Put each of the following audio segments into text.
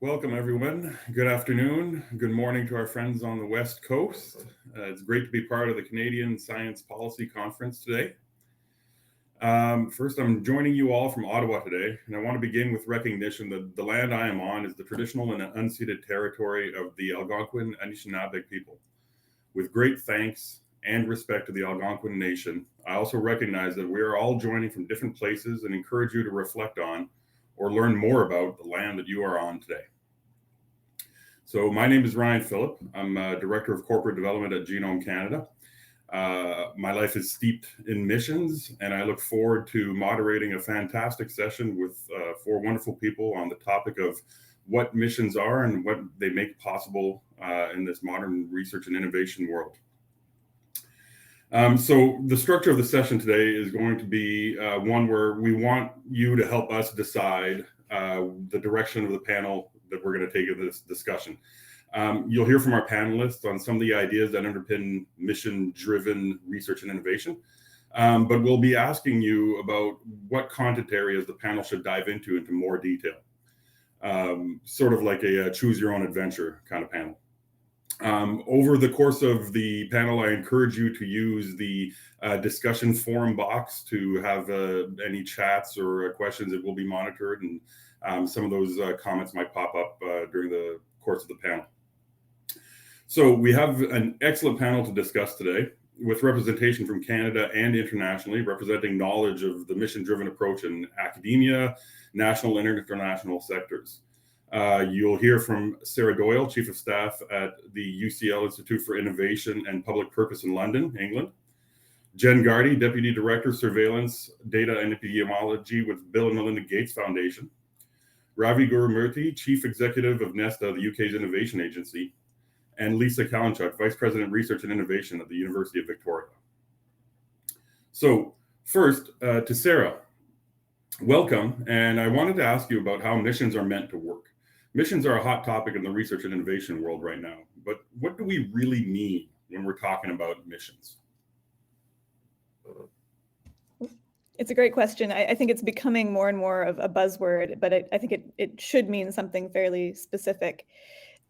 Welcome, everyone. Good afternoon. Good morning to our friends on the West Coast. It's great to be part of the Canadian Science Policy Conference today. First, I'm joining you all from Ottawa today, and I want to begin with recognition that the land I am on is the traditional and unceded territory of the Algonquin Anishinaabe people. With great thanks and respect to the Algonquin Nation, I also recognize that we are all joining from different places and encourage you to reflect on or learn more about the land that you are on today. So my name is Ryan Phillip. I'm Director of Corporate Development at Genome Canada. My life is steeped in missions, and I look forward to moderating a fantastic session with four wonderful people on the topic of what missions are and what they make possible in this modern research and innovation world. So the structure of the session today is going to be one where we want you to help us decide the direction of the panel that we're going to take in this discussion. You'll hear from our panelists on some of the ideas that underpin mission-driven research and innovation, but we'll be asking you about what content areas the panel should dive into more detail, sort of like a choose-your-own-adventure kind of panel. Over the course of the panel, I encourage you to use the discussion forum box to have any chats or questions that will be monitored, and some of those comments might pop up during the course of the panel. So we have an excellent panel to discuss today with representation from Canada and internationally, representing knowledge of the mission-driven approach in academia, national and international sectors. You'll hear from Sarah Doyle, Chief of Staff at the UCL Institute for Innovation and Public Purpose in London, England. Jen Gardy, Deputy Director, Surveillance, Data and Epidemiology with Bill and Melinda Gates Foundation. Ravi Gurumurthy, Chief Executive of NESTA, the UK's innovation agency. And Lisa Kalinchuk, Vice President, Research and Innovation at the University of Victoria. So first, to Sarah, welcome. And I wanted to ask you about how missions are meant to work. Missions are a hot topic in the research and innovation world right now, but what do we really mean when we're talking about missions? It's a great question. I think it's becoming more and more of a buzzword, but I think it should mean something fairly specific.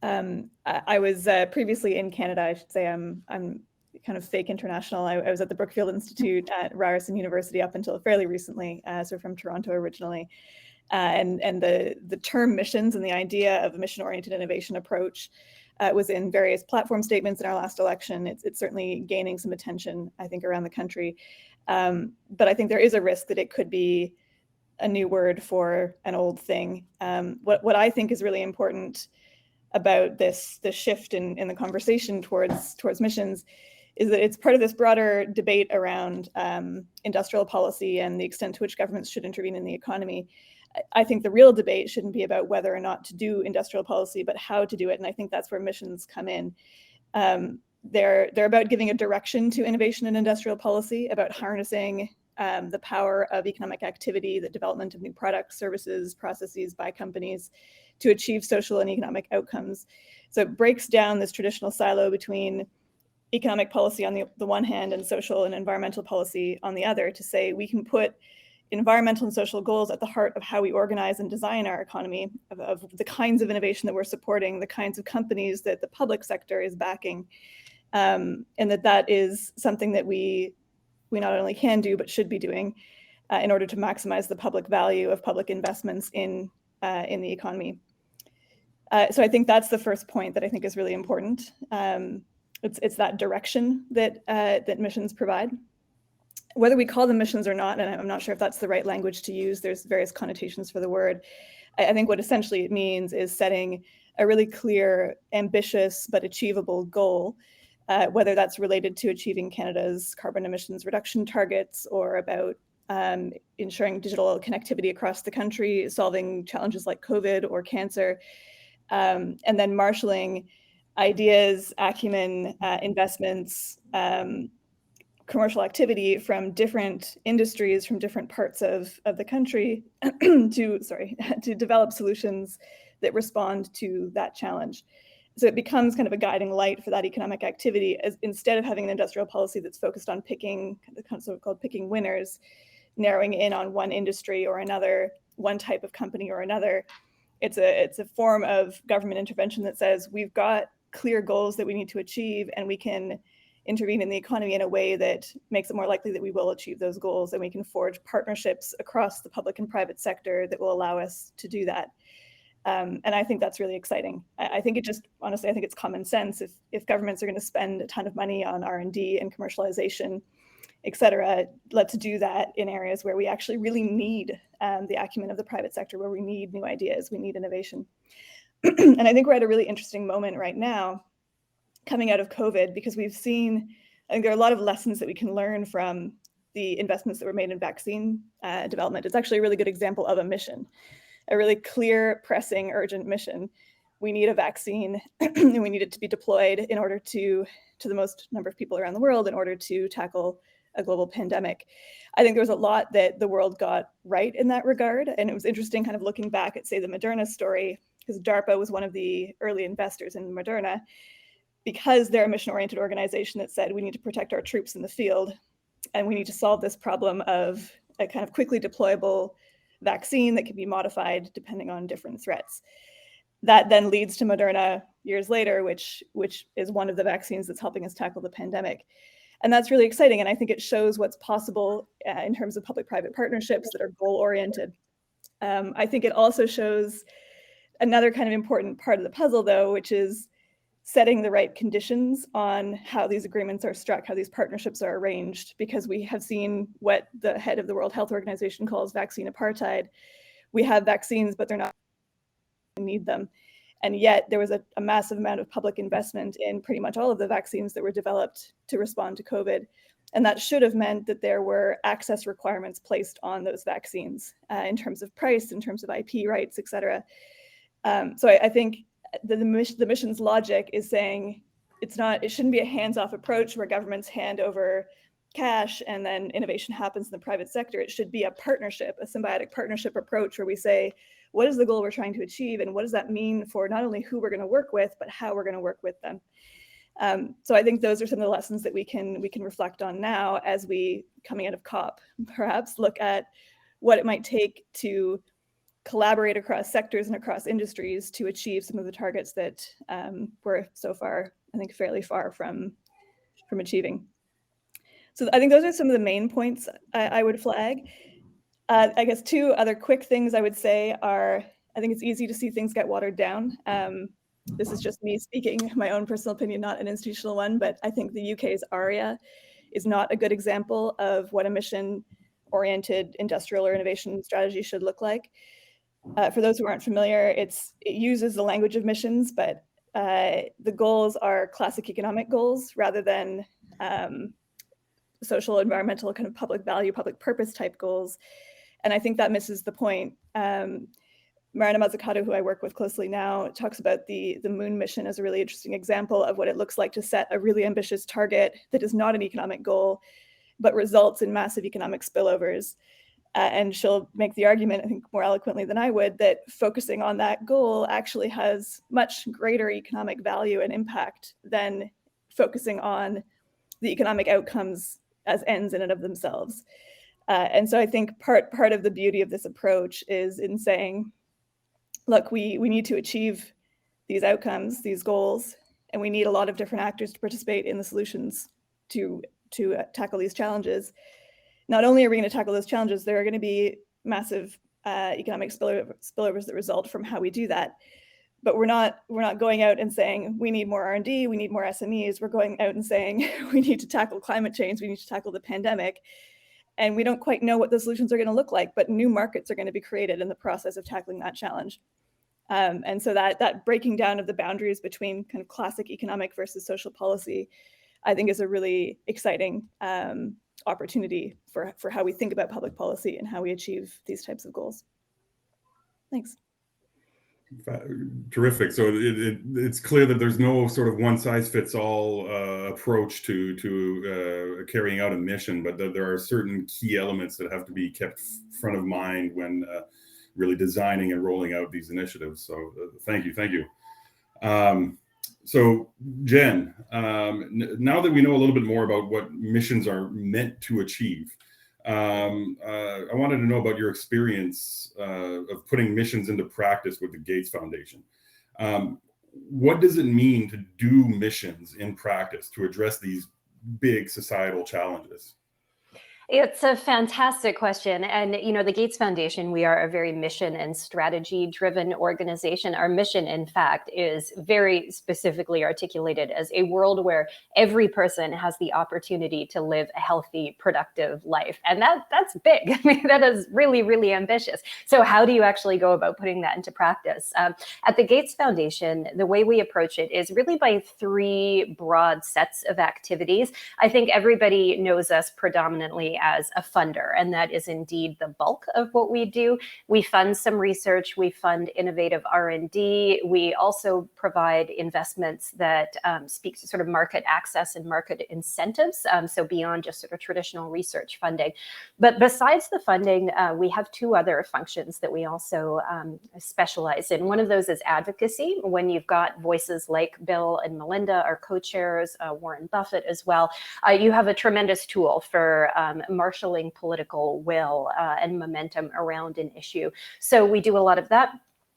I was previously in Canada. I should say I'm kind of fake international. I was at the Brookfield Institute at Ryerson University up until fairly recently, so from Toronto originally. And the term missions and the idea of a mission-oriented innovation approach was in various platform statements in our last election. It's certainly gaining some attention, I think, around the country. But I think there is a risk that it could be a new word for an old thing. What I think is really important about this shift in the conversation towards missions is that it's part of this broader debate around industrial policy and the extent to which governments should intervene in the economy. I think the real debate shouldn't be about whether or not to do industrial policy, but how to do it. And I think that's where missions come in. They're about giving a direction to innovation and industrial policy, about harnessing the power of economic activity, the development of new products, services, processes by companies to achieve social and economic outcomes. So it breaks down this traditional silo between economic policy on the one hand and social and environmental policy on the other, to say we can put environmental and social goals at the heart of how we organize and design our economy, of the kinds of innovation that we're supporting, the kinds of companies that the public sector is backing, and that is something that we not only can do, but should be doing in order to maximize the public value of public investments in the economy. So I think that's the first point that I think is really important. It's that direction that missions provide. Whether we call them missions or not, and I'm not sure if that's the right language to use, there's various connotations for the word. I think what essentially it means is setting a really clear, ambitious, but achievable goal, whether that's related to achieving Canada's carbon emissions reduction targets or about ensuring digital connectivity across the country, solving challenges like COVID or cancer, and then marshalling ideas, acumen, investments, commercial activity from different industries, from different parts of the country to develop solutions that respond to that challenge. So it becomes kind of a guiding light for that economic activity, as instead of having an industrial policy that's focused on picking, the concept called picking winners, narrowing in on one industry or another, one type of company or another. It's a form of government intervention that says we've got clear goals that we need to achieve, and we can intervene in the economy in a way that makes it more likely that we will achieve those goals, and we can forge partnerships across the public and private sector that will allow us to do that. And I think that's really exciting. I think it just, honestly, I think it's common sense. If governments are going to spend a ton of money on R&D and commercialization, et cetera, let's do that in areas where we actually really need the acumen of the private sector, where we need new ideas, we need innovation. And I think we're at a really interesting moment right now coming out of COVID, because we've seen, I think there are a lot of lessons that we can learn from the investments that were made in vaccine development. It's actually a really good example of a mission, a really clear, pressing, urgent mission. We need a vaccine and we need it to be deployed in order to the most number of people around the world in order to tackle a global pandemic. I think there was a lot that the world got right in that regard. And it was interesting kind of looking back at, say, the Moderna story, because DARPA was one of the early investors in Moderna, because they're a mission-oriented organization that said we need to protect our troops in the field, and we need to solve this problem of a kind of quickly deployable vaccine that can be modified depending on different threats. That then leads to Moderna years later, which is one of the vaccines that's helping us tackle the pandemic. And that's really exciting. And I think it shows what's possible in terms of public-private partnerships that are goal-oriented. I think it also shows another kind of important part of the puzzle, though, which is setting the right conditions on how these agreements are struck, how these partnerships are arranged, because we have seen what the head of the World Health Organization calls vaccine apartheid. We have vaccines, but they're not need them. And yet there was a massive amount of public investment in pretty much all of the vaccines that were developed to respond to COVID. And that should have meant that there were access requirements placed on those vaccines in terms of price, in terms of IP rights, et cetera. So I think the mission's logic is saying it shouldn't be a hands-off approach where governments hand over cash and then innovation happens in the private sector. It should be a partnership, a symbiotic partnership approach where we say, what is the goal we're trying to achieve, and what does that mean for not only who we're going to work with, but how we're going to work with them. So I think those are some of the lessons that we can reflect on now as we, coming out of COP, perhaps look at what it might take to collaborate across sectors and across industries to achieve some of the targets that we're so far, I think, fairly far from achieving. So I think those are some of the main points I would flag. I guess two other quick things I would say are, I think it's easy to see things get watered down. This is just me speaking, my own personal opinion, not an institutional one, but I think the UK's ARIA is not a good example of what a mission-oriented industrial or innovation strategy should look like. For those who aren't familiar, it uses the language of missions, but the goals are classic economic goals rather than social, environmental, kind of public value, public purpose type goals. And I think that misses the point. Marina Mazzucato, who I work with closely now, talks about the moon mission as a really interesting example of what it looks like to set a really ambitious target that is not an economic goal, but results in massive economic spillovers. And she'll make the argument, I think more eloquently than I would, that focusing on that goal actually has much greater economic value and impact than focusing on the economic outcomes as ends in and of themselves. And so I think part of the beauty of this approach is in saying, look, we need to achieve these outcomes, these goals, and we need a lot of different actors to participate in the solutions to tackle these challenges. Not only are we going to tackle those challenges, there are going to be massive economic spillovers that result from how we do that. But we're not going out and saying we need more R&D, we need more SMEs. We're going out and saying we need to tackle climate change, we need to tackle the pandemic. And we don't quite know what the solutions are going to look like, but new markets are going to be created in the process of tackling that challenge. And so that breaking down of the boundaries between kind of classic economic versus social policy, I think is a really exciting opportunity for how we think about public policy and how we achieve these types of goals. Thanks. Terrific. So it's clear that there's no sort of one-size-fits-all approach to carrying out a mission, but that there are certain key elements that have to be kept front of mind when really designing and rolling out these initiatives. So thank you. So Jen, now that we know a little bit more about what missions are meant to achieve, I wanted to know about your experience of putting missions into practice with the Gates Foundation. What does it mean to do missions in practice to address these big societal challenges? It's a fantastic question. And, the Gates Foundation, we are a very mission and strategy driven organization. Our mission, in fact, is very specifically articulated as a world where every person has the opportunity to live a healthy, productive life. And that's big. I mean, that is really, really ambitious. So how do you actually go about putting that into practice? At the Gates Foundation, the way we approach it is really by three broad sets of activities. I think everybody knows us predominantly as a funder, and that is indeed the bulk of what we do. We fund some research, we fund innovative R&D, we also provide investments that speak to sort of market access and market incentives, so beyond just sort of traditional research funding. But besides the funding, we have two other functions that we also specialize in. One of those is advocacy, when you've got voices like Bill and Melinda, our co-chairs, Warren Buffett as well. You have a tremendous tool for marshaling political will and momentum around an issue. So we do a lot of that.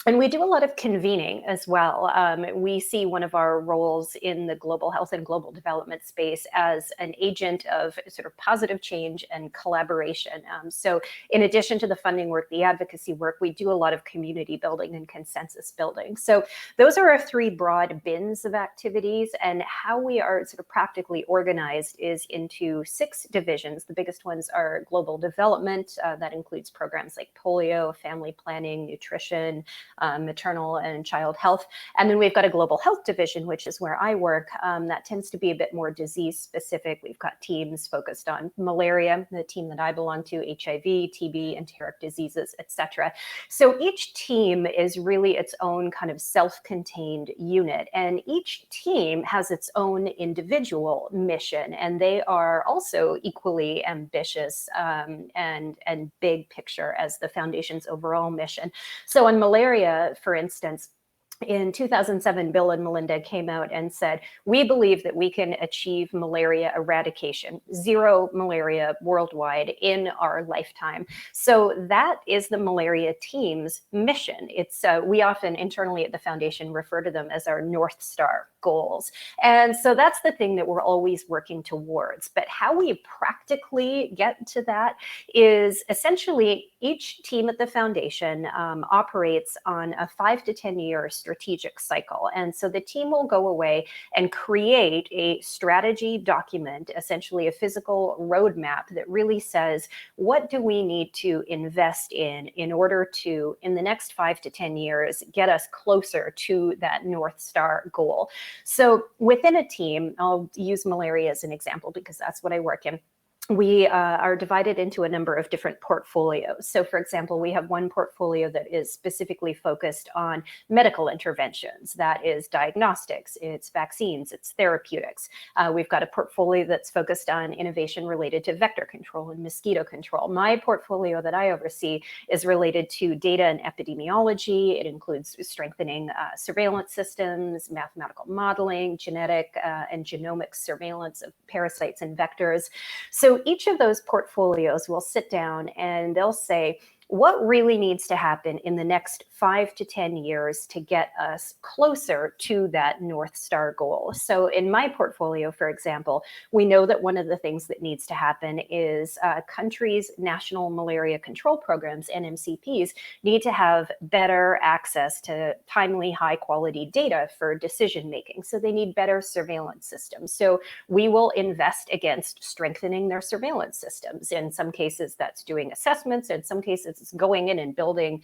And we do a lot of convening as well. We see one of our roles in the global health and global development space as an agent of sort of positive change and collaboration. So in addition to the funding work, the advocacy work, we do a lot of community building and consensus building. So those are our three broad bins of activities, and how we are sort of practically organized is into 6 divisions. The biggest ones are global development. That includes programs like polio, family planning, nutrition, maternal and child health. And then we've got a global health division, which is where I work. That tends to be a bit more disease specific. We've got teams focused on malaria, the team that I belong to, HIV, TB, enteric diseases, etc. So each team is really its own kind of self-contained unit, and each team has its own individual mission, and they are also equally ambitious and big picture as the foundation's overall mission. So on malaria, for instance, in 2007, Bill and Melinda came out and said, we believe that we can achieve malaria eradication, 0 malaria worldwide in our lifetime. So that is the malaria team's mission. It's we often internally at the foundation refer to them as our North Star goals. And so that's the thing that we're always working towards. But how we practically get to that is essentially each team at the foundation operates on a 5 to 10 year strategic cycle. And so the team will go away and create a strategy document, essentially a physical roadmap that really says, what do we need to invest in order to, in the next 5 to 10 years, get us closer to that North Star goal? So within a team, I'll use malaria as an example because that's what I work in. We are divided into a number of different portfolios. So for example, we have one portfolio that is specifically focused on medical interventions. That is diagnostics, it's vaccines, it's therapeutics. We've got a portfolio that's focused on innovation related to vector control and mosquito control. My portfolio that I oversee is related to data and epidemiology. It includes strengthening surveillance systems, mathematical modeling, genetic and genomics surveillance of parasites and vectors. So each of those portfolios will sit down and they'll say, what really needs to happen in the next 5 to 10 years to get us closer to that North Star goal? So in my portfolio, for example, we know that one of the things that needs to happen is countries' national malaria control programs, NMCPs, need to have better access to timely, high quality data for decision making. So they need better surveillance systems. So we will invest against strengthening their surveillance systems. In some cases, that's doing assessments. In some cases, it's going in and building,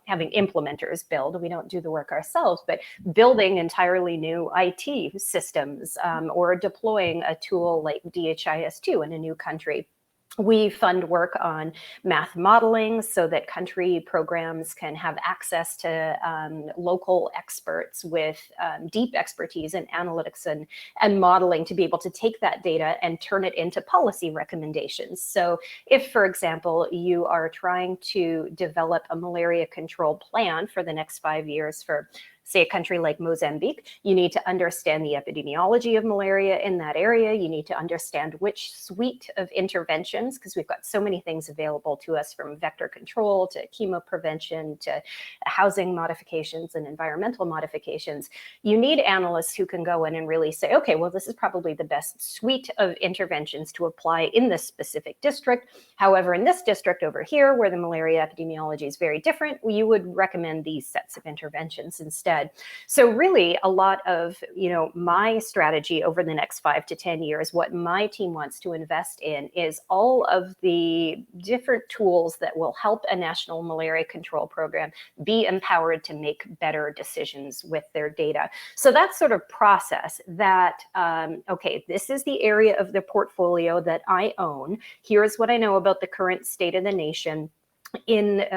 having implementers build. We don't do the work ourselves, but building entirely new IT systems or deploying a tool like DHIS2 in a new country. We fund work on math modeling so that country programs can have access to local experts with deep expertise in analytics and modeling to be able to take that data and turn it into policy recommendations. So if, for example, you are trying to develop a malaria control plan for the next 5 years for say a country like Mozambique, you need to understand the epidemiology of malaria in that area. You need to understand which suite of interventions, because we've got so many things available to us, from vector control to chemo prevention to housing modifications and environmental modifications. You need analysts who can go in and really say, okay, well, this is probably the best suite of interventions to apply in this specific district. However, in this district over here, where the malaria epidemiology is very different, you would recommend these sets of interventions instead. So really, a lot of my strategy over the next 5 to 10 years, what my team wants to invest in is all of the different tools that will help a national malaria control program be empowered to make better decisions with their data. So that sort of process that, okay, this is the area of the portfolio that I own. Here's what I know about the current state of the nation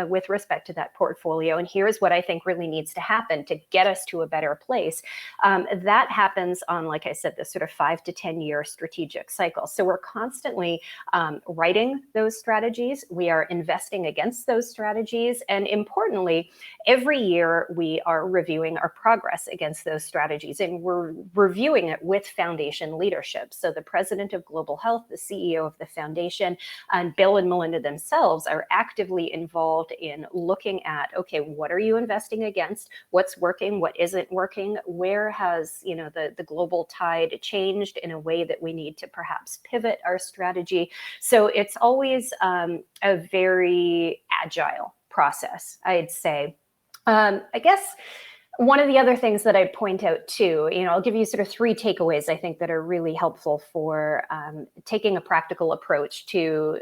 with respect to that portfolio, and here's what I think really needs to happen to get us to a better place. That happens on, like I said, this sort of 5 to 10 year strategic cycle. So we're constantly writing those strategies. We are investing against those strategies, and importantly, every year we are reviewing our progress against those strategies, and we're reviewing it with foundation leadership. So the president of Global Health, the CEO of the foundation, and Bill and Melinda themselves are actively involved in looking at, okay, what are you investing against? What's working? What isn't working? Where has the global tide changed in a way that we need to perhaps pivot our strategy? So it's always a very agile process, I'd say. I guess one of the other things that I'd point out too, I'll give you sort of 3 takeaways I think that are really helpful for taking a practical approach to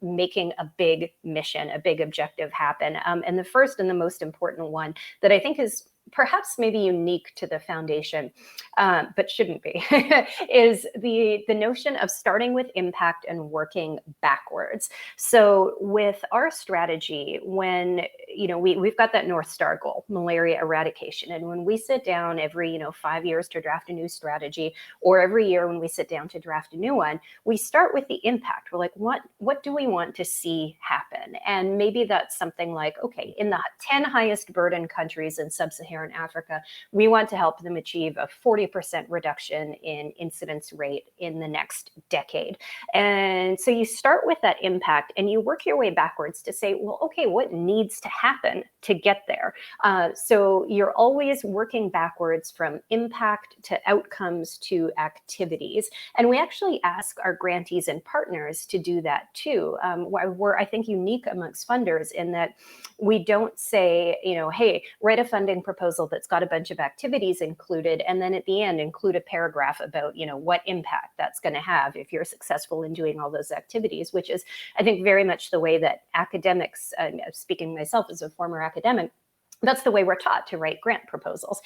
making a big mission, a big objective happen. And the first and the most important one that I think is perhaps maybe unique to the foundation, but shouldn't be, is the notion of starting with impact and working backwards. So with our strategy, when we've got that North Star goal, malaria eradication, and when we sit down every 5 years to draft a new strategy, or every year when we sit down to draft a new one, we start with the impact. We're like, what do we want to see happen? And maybe that's something like, okay, in the 10 highest burden countries in sub-Saharan Africa, we want to help them achieve a 40% reduction in incidence rate in the next decade. And so you start with that impact and you work your way backwards to say, well, okay, what needs to happen to get there? So you're always working backwards from impact to outcomes to activities. And we actually ask our grantees and partners to do that too. We're, I think, unique amongst funders in that we don't say, hey, write a funding proposal that's got a bunch of activities included, and then at the end include a paragraph about, what impact that's going to have if you're successful in doing all those activities, which is, I think, very much the way that academics, speaking myself as a former academic, that's the way we're taught to write grant proposals.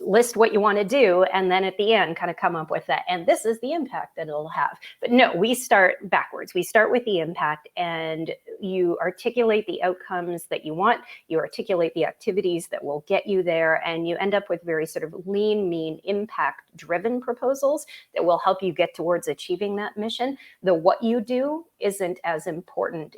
List what you want to do, and then at the end kind of come up with that, and this is the impact that it'll have. But no, we start backwards. We start with the impact, and you articulate the outcomes that you want, you articulate the activities that will get you there, and you end up with very sort of lean, mean, impact-driven proposals that will help you get towards achieving that mission. The what you do isn't as important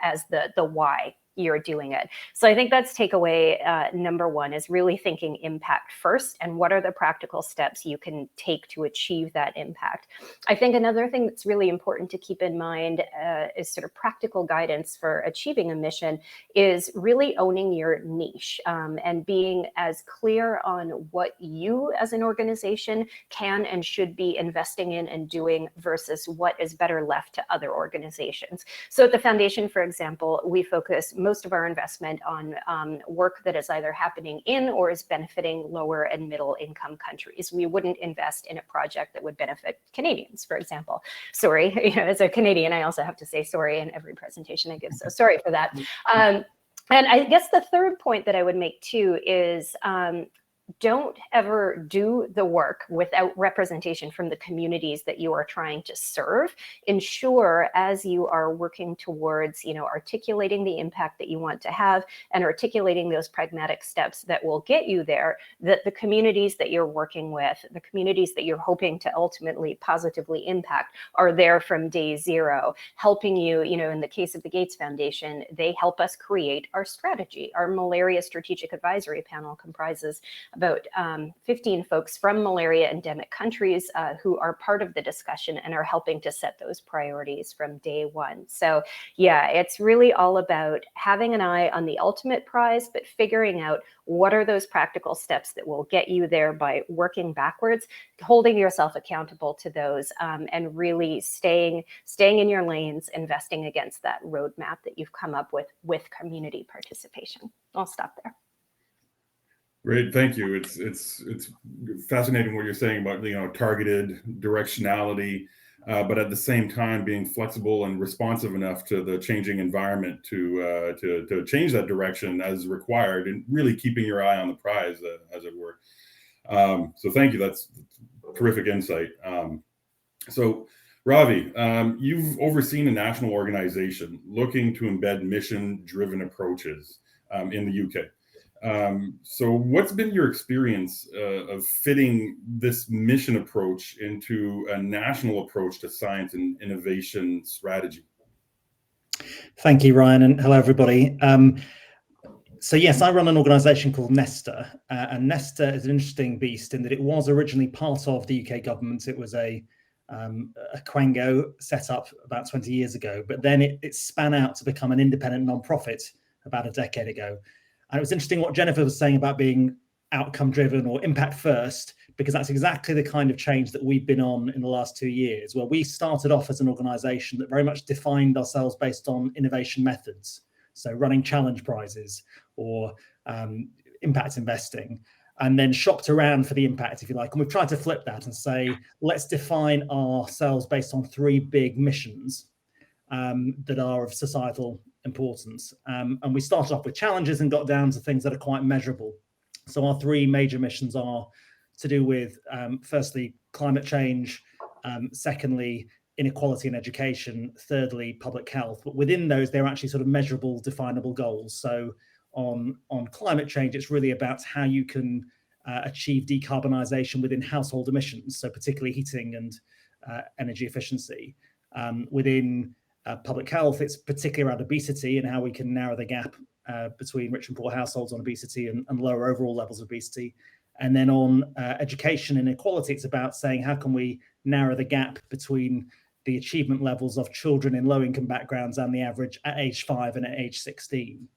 as the why you're doing it. So I think that's takeaway number one, is really thinking impact first, and what are the practical steps you can take to achieve that impact. I think another thing that's really important to keep in mind is sort of practical guidance for achieving a mission is really owning your niche and being as clear on what you as an organization can and should be investing in and doing versus what is better left to other organizations. So at the foundation, for example, we focus most of our investment on work that is either happening in or is benefiting lower and middle income countries. We wouldn't invest in a project that would benefit Canadians, for example. Sorry, as a Canadian, I also have to say sorry in every presentation I give, so sorry for that. And I guess the third point that I would make too is don't ever do the work without representation from the communities that you are trying to serve. Ensure, as you are working towards, articulating the impact that you want to have and articulating those pragmatic steps that will get you there, that the communities that you're working with, the communities that you're hoping to ultimately positively impact, are there from day zero, helping you. In the case of the Gates Foundation, they help us create our strategy. Our malaria strategic advisory panel comprises about 15 folks from malaria endemic countries who are part of the discussion and are helping to set those priorities from day one. So yeah, it's really all about having an eye on the ultimate prize, but figuring out what are those practical steps that will get you there by working backwards, holding yourself accountable to those, and really staying in your lanes, investing against that roadmap that you've come up with community participation. I'll stop there. Great, thank you. It's fascinating what you're saying about, you know, targeted directionality, but at the same time being flexible and responsive enough to the changing environment to change that direction as required, and really keeping your eye on the prize, as it were. So thank you. That's terrific insight. So Ravi, you've overseen a national organization looking to embed mission-driven approaches in the UK. So what's been your experience of fitting this mission approach into a national approach to science and innovation strategy? Thank you, Ryan, and hello, everybody. So yes, I run an organization called Nesta, and Nesta is an interesting beast in that it was originally part of the UK government. It was a Quango set up about 20 years ago, but then it span out to become an independent non-profit about a decade ago. And it was interesting what Jennifer was saying about being outcome driven or impact first, because that's exactly the kind of change that we've been on in the last 2 years, where we started off as an organization that very much defined ourselves based on innovation methods. So running challenge prizes or impact investing, and then shopped around for the impact, if you like. And we've tried to flip that and say, let's define ourselves based on 3 big missions that are of societal importance. And we started off with challenges and got down to things that are quite measurable. So our 3 major missions are to do with, firstly, climate change, secondly, inequality in education, thirdly, public health. But within those, they're actually sort of measurable, definable goals. So on climate change, it's really about how you can achieve decarbonisation within household emissions, so particularly heating and energy efficiency. Within public health, it's particularly around obesity and how we can narrow the gap between rich and poor households on obesity and lower overall levels of obesity. And then on education and inequality, it's about saying how can we narrow the gap between the achievement levels of children in low-income backgrounds and the average at age 5 and at age 16.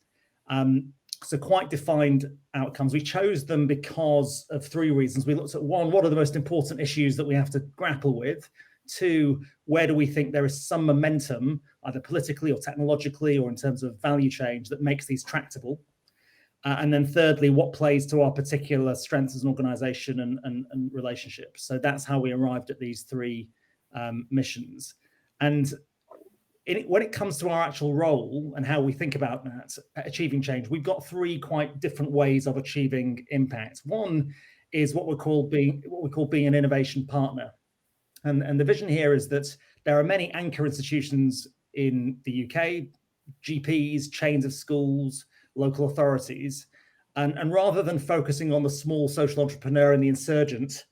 So quite defined outcomes. We chose them because of 3 reasons. We looked at 1, what are the most important issues that we have to grapple with? 2, where do we think there is some momentum, either politically or technologically or in terms of value change, that makes these tractable? And then thirdly, what plays to our particular strengths as an organization and relationships? So that's how we arrived at these 3 missions. And when it comes to our actual role and how we think about that, achieving change, we've got 3 quite different ways of achieving impact. 1 is what we call being an innovation partner. And the vision here is that there are many anchor institutions in the UK, GPs, chains of schools, local authorities. And rather than focusing on the small social entrepreneur and the insurgent,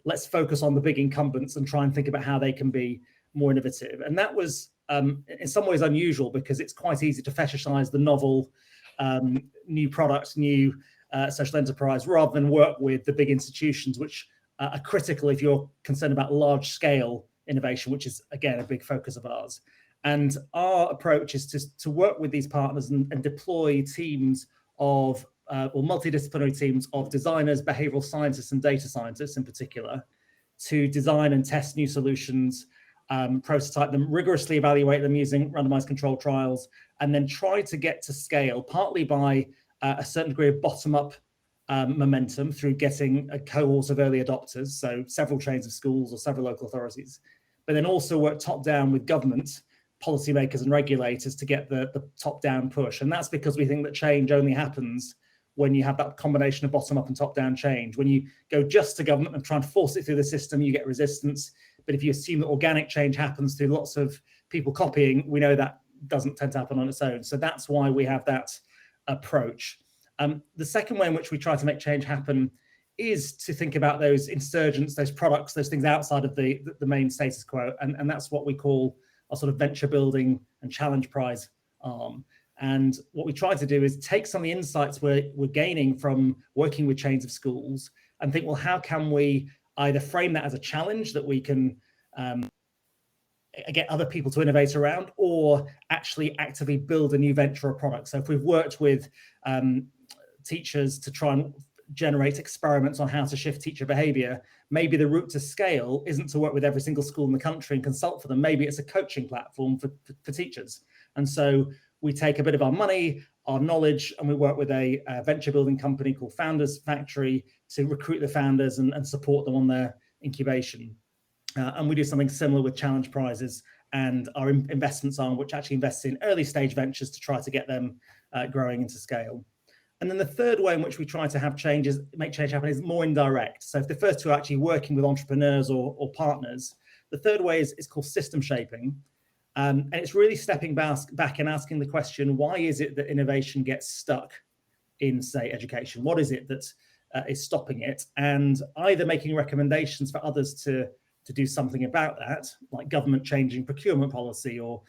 let's focus on the big incumbents and try and think about how they can be more innovative. And that was in some ways unusual, because it's quite easy to fetishize the novel, new product, new social enterprise, rather than work with the big institutions, which are critical if you're concerned about large scale innovation, which is, again, a big focus of ours. And our approach is to work with these partners and deploy teams of, or multidisciplinary teams of designers, behavioral scientists, and data scientists in particular, to design and test new solutions, prototype them, rigorously evaluate them using randomized controlled trials, and then try to get to scale, partly by a certain degree of bottom-up momentum through getting a cohort of early adopters, so several chains of schools or several local authorities, but then also work top-down with government, policymakers and regulators to get the top-down push. And that's because we think that change only happens when you have that combination of bottom-up and top-down change. When you go just to government and try and force it through the system, you get resistance. But if you assume that organic change happens through lots of people copying, we know that doesn't tend to happen on its own. So that's why we have that approach. The second way in which we try to make change happen is to think about those insurgents, those products, those things outside of the main status quo. And that's what we call our sort of venture building and challenge prize arm. And what we try to do is take some of the insights we're gaining from working with chains of schools and think, well, how can we either frame that as a challenge that we can get other people to innovate around, or actually actively build a new venture or product. So if we've worked with teachers to try and generate experiments on how to shift teacher behavior, maybe the route to scale isn't to work with every single school in the country and consult for them. Maybe it's a coaching platform for teachers. And so we take a bit of our money, our knowledge, and we work with a venture building company called Founders Factory to recruit the founders and support them on their incubation. And we do something similar with challenge prizes and our investments arm, which actually invests in early stage ventures to try to get them growing into scale. And then the third way in which we try to have changes, make change happen, is more indirect. So if the first two are actually working with entrepreneurs or partners, the third way is called system shaping. And it's really stepping back and asking the question, why is it that innovation gets stuck in, say, education? What is it that is stopping it? And either making recommendations for others to do something about that, like government changing procurement policy or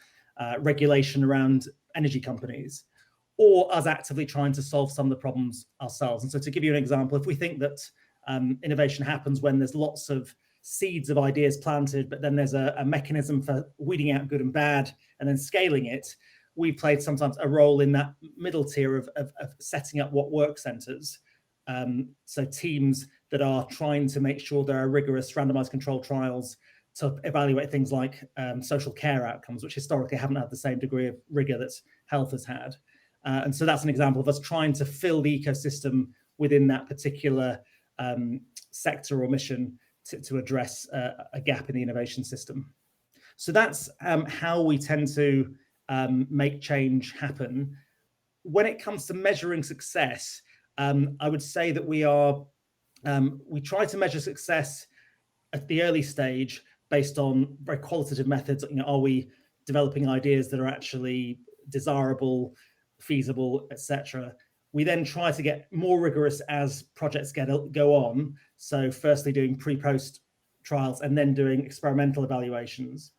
regulation around energy companies, or us actively trying to solve some of the problems ourselves. And so to give you an example, if we think that innovation happens when there's lots of seeds of ideas planted, but then there's a mechanism for weeding out good and bad and then scaling it, we played sometimes a role in that middle tier of setting up what work centers. So teams that are trying to make sure there are rigorous randomized control trials to evaluate things like social care outcomes, which historically haven't had the same degree of rigor that health has had. And so that's an example of us trying to fill the ecosystem within that particular sector or mission to address a gap in the innovation system. So that's how we tend to make change happen. When it comes to measuring success, I would say that we try to measure success at the early stage based on very qualitative methods. You know, are we developing ideas that are actually desirable, feasible, etc.? We then try to get more rigorous as projects go on. So firstly doing pre-post trials and then doing experimental evaluations.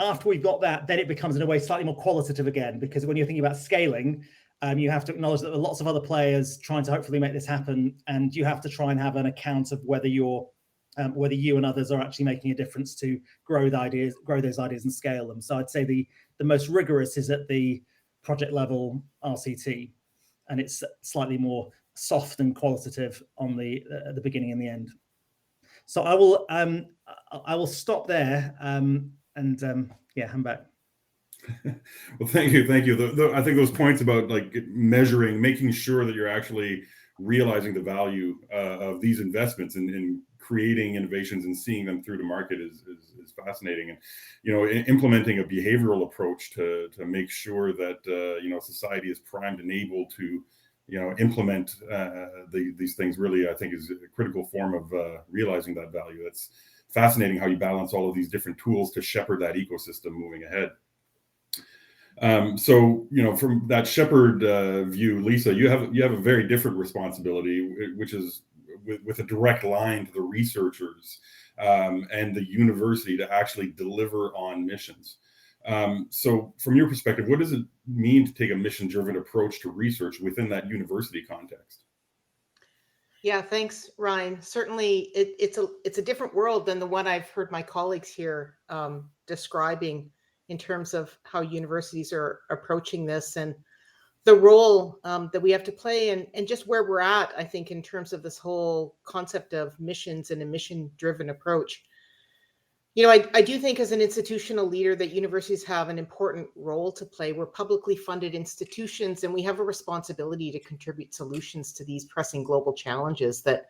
After we've got that, then it becomes in a way slightly more qualitative again, because when you're thinking about scaling, you have to acknowledge that there are lots of other players trying to hopefully make this happen, and you have to try and have an account of whether you and others are actually making a difference to grow those ideas and scale them. So I'd say the most rigorous is at the project level RCT, and it's slightly more soft and qualitative on the beginning and the end. So I will stop there and hand back. Well, thank you. I think those points about like measuring, making sure that you're actually realizing the value of these investments and creating innovations and seeing them through to market is fascinating. And implementing a behavioral approach to make sure that society is primed and able to implement these things really, I think, is a critical form of realizing that value. That's fascinating how you balance all of these different tools to shepherd that ecosystem moving ahead. So from that shepherd view, Lisa, you have a very different responsibility, which is with a direct line to the researchers and the university to actually deliver on missions. So from your perspective, what does it mean to take a mission-driven approach to research within that university context? Yeah, thanks, Ryan. Certainly, it's a different world than the one I've heard my colleagues here describing in terms of how universities are approaching this and the role that we have to play and just where we're at, I think, in terms of this whole concept of missions and a mission-driven approach. I do think as an institutional leader that universities have an important role to play. We're publicly funded institutions, and we have a responsibility to contribute solutions to these pressing global challenges that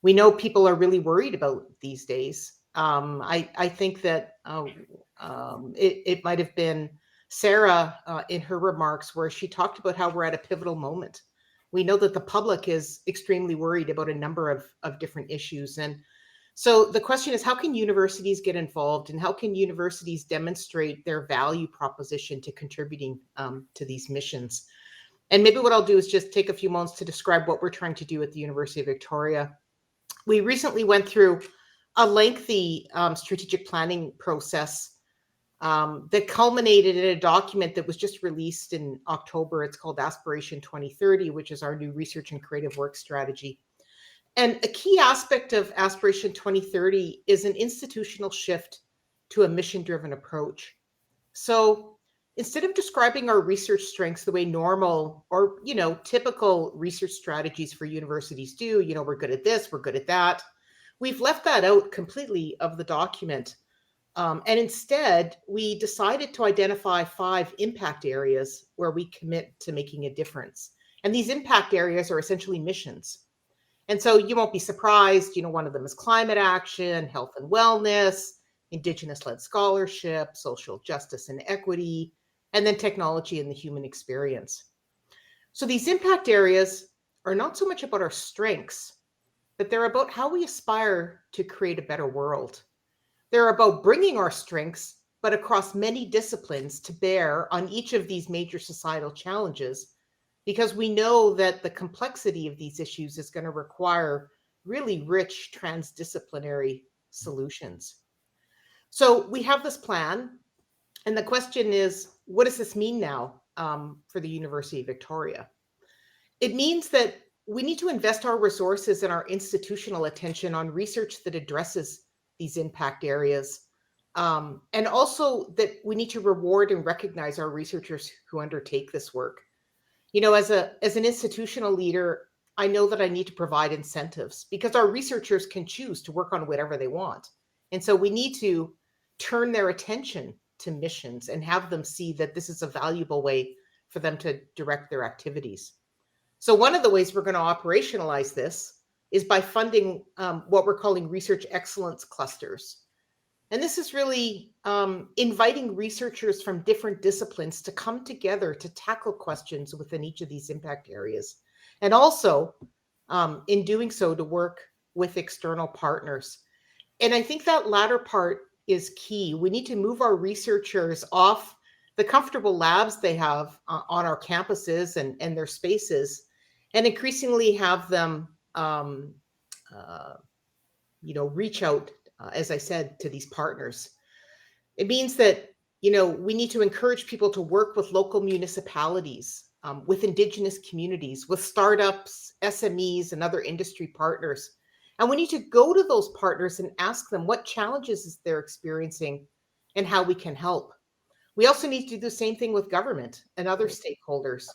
we know people are really worried about these days. I think that it might have been Sarah in her remarks where she talked about how we're at a pivotal moment. We know that the public is extremely worried about a number of different issues. And so the question is, how can universities get involved, and how can universities demonstrate their value proposition to contributing to these missions? And maybe what I'll do is just take a few moments to describe what we're trying to do at the University of Victoria. We recently went through a lengthy strategic planning process that culminated in a document that was just released in October. It's called Aspiration 2030, which is our new research and creative work strategy. And a key aspect of Aspiration 2030 is an institutional shift to a mission-driven approach. So instead of describing our research strengths the way normal or, typical research strategies for universities do, we're good at this, we're good at that, we've left that out completely of the document. And instead, we decided to identify 5 impact areas where we commit to making a difference. And these impact areas are essentially missions. And so you won't be surprised, one of them is climate action, health and wellness, Indigenous-led scholarship, social justice and equity, and then technology and the human experience. So these impact areas are not so much about our strengths, but they're about how we aspire to create a better world. They're about bringing our strengths, but across many disciplines, to bear on each of these major societal challenges, because we know that the complexity of these issues is going to require really rich transdisciplinary solutions. So we have this plan, and the question is, what does this mean now for the University of Victoria? It means that we need to invest our resources and our institutional attention on research that addresses these impact areas, and also that we need to reward and recognize our researchers who undertake this work. As an institutional leader, I know that I need to provide incentives because our researchers can choose to work on whatever they want. And so we need to turn their attention to missions and have them see that this is a valuable way for them to direct their activities. So one of the ways we're going to operationalize this is by funding what we're calling research excellence clusters. And this is really inviting researchers from different disciplines to come together to tackle questions within each of these impact areas. And also, in doing so, to work with external partners. And I think that latter part is key. We need to move our researchers off the comfortable labs they have on our campuses and their spaces, and increasingly have them reach out, as I said, to these partners. It means that, we need to encourage people to work with local municipalities, with Indigenous communities, with startups, SMEs, and other industry partners. And we need to go to those partners and ask them what challenges they're experiencing and how we can help. We also need to do the same thing with government and other stakeholders.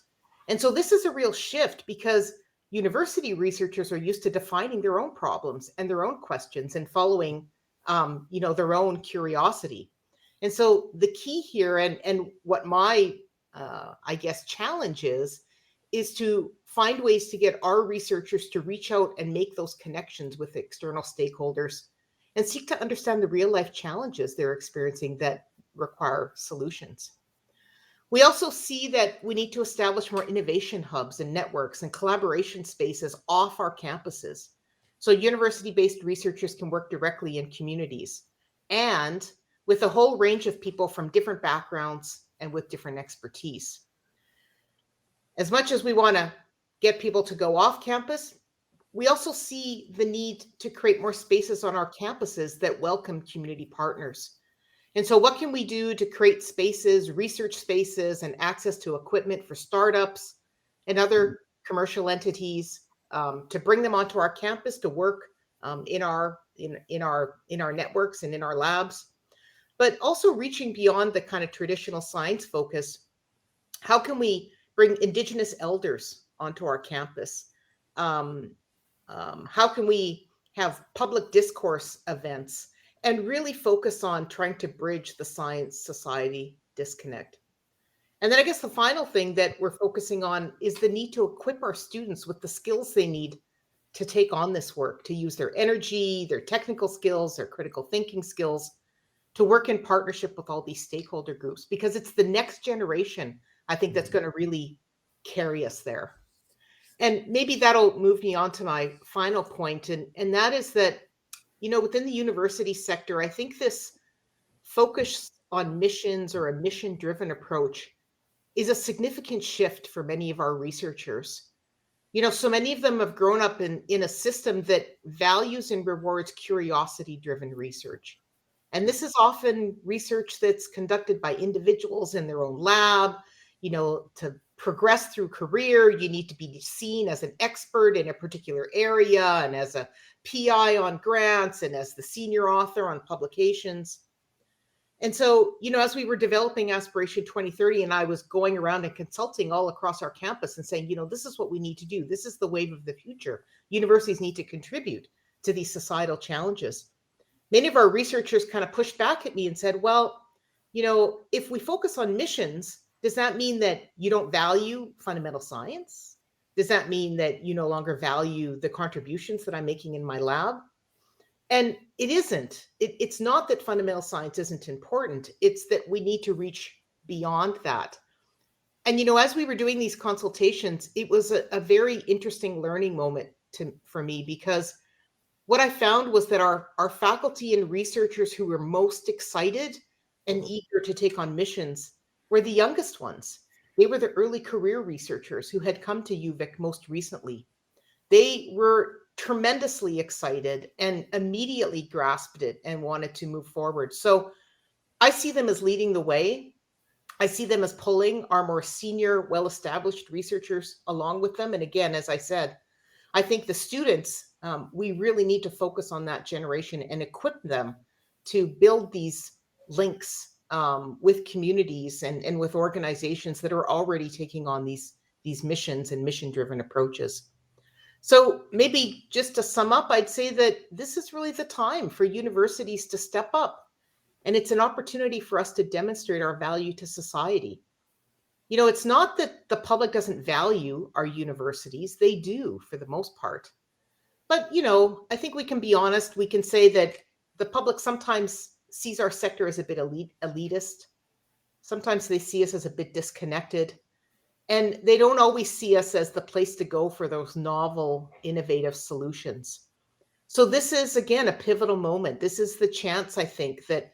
And so this is a real shift because university researchers are used to defining their own problems and their own questions and following, their own curiosity. And so the key here, and what my, challenge is to find ways to get our researchers to reach out and make those connections with external stakeholders and seek to understand the real life challenges they're experiencing that require solutions. We also see that we need to establish more innovation hubs and networks and collaboration spaces off our campuses, so university-based researchers can work directly in communities and with a whole range of people from different backgrounds and with different expertise. As much as we want to get people to go off campus, we also see the need to create more spaces on our campuses that welcome community partners. And so what can we do to create spaces, research spaces, and access to equipment for startups and other commercial entities to bring them onto our campus to work in our networks and in our labs, but also reaching beyond the kind of traditional science focus? How can we bring Indigenous elders onto our campus? How can we have public discourse events and really focus on trying to bridge the science society disconnect? And then I guess the final thing that we're focusing on is the need to equip our students with the skills they need to take on this work, to use their energy, their technical skills, their critical thinking skills, to work in partnership with all these stakeholder groups, because it's the next generation, I think, that's going to really carry us there. And maybe that'll move me on to my final point, and that is that, within the university sector, I think this focus on missions or a mission-driven approach is a significant shift for many of our researchers. So many of them have grown up in a system that values and rewards curiosity-driven research And this is often research that's conducted by individuals in their own lab. You know, to progress through career, you need to be seen as an expert in a particular area and as a PI on grants and as the senior author on publications. And so, you know, as we were developing Aspiration 2030, and I was going around and consulting all across our campus and saying, you know, this is what we need to do. This is the wave of the future. Universities need to contribute to these societal challenges. Many of our researchers kind of pushed back at me and said, well, you know, if we focus on missions, does that mean that you don't value fundamental science? Does that mean that you no longer value the contributions that I'm making in my lab? And it isn't. It's not that fundamental science isn't important. It's that we need to reach beyond that. And, you know, as we were doing these consultations, it was a very interesting learning moment for me, because what I found was that our faculty and researchers who were most excited and eager to take on missions were the youngest ones. They were the early career researchers who had come to UVic most recently. They were tremendously excited and immediately grasped it and wanted to move forward. So I see them as leading the way. I see them as pulling our more senior, well-established researchers along with them. And again, as I said, I think the students, we really need to focus on that generation and equip them to build these links with communities and with organizations that are already taking on these missions and mission-driven approaches. So maybe just to sum up, I'd say that this is really the time for universities to step up. And it's an opportunity for us to demonstrate our value to society. You know, it's not that the public doesn't value our universities. They do, for the most part. But, you know, I think we can be honest. We can say that the public sometimes sees our sector as a bit elitist. Sometimes they see us as a bit disconnected. And they don't always see us as the place to go for those novel, innovative solutions. So this is, again, a pivotal moment. This is the chance, I think, that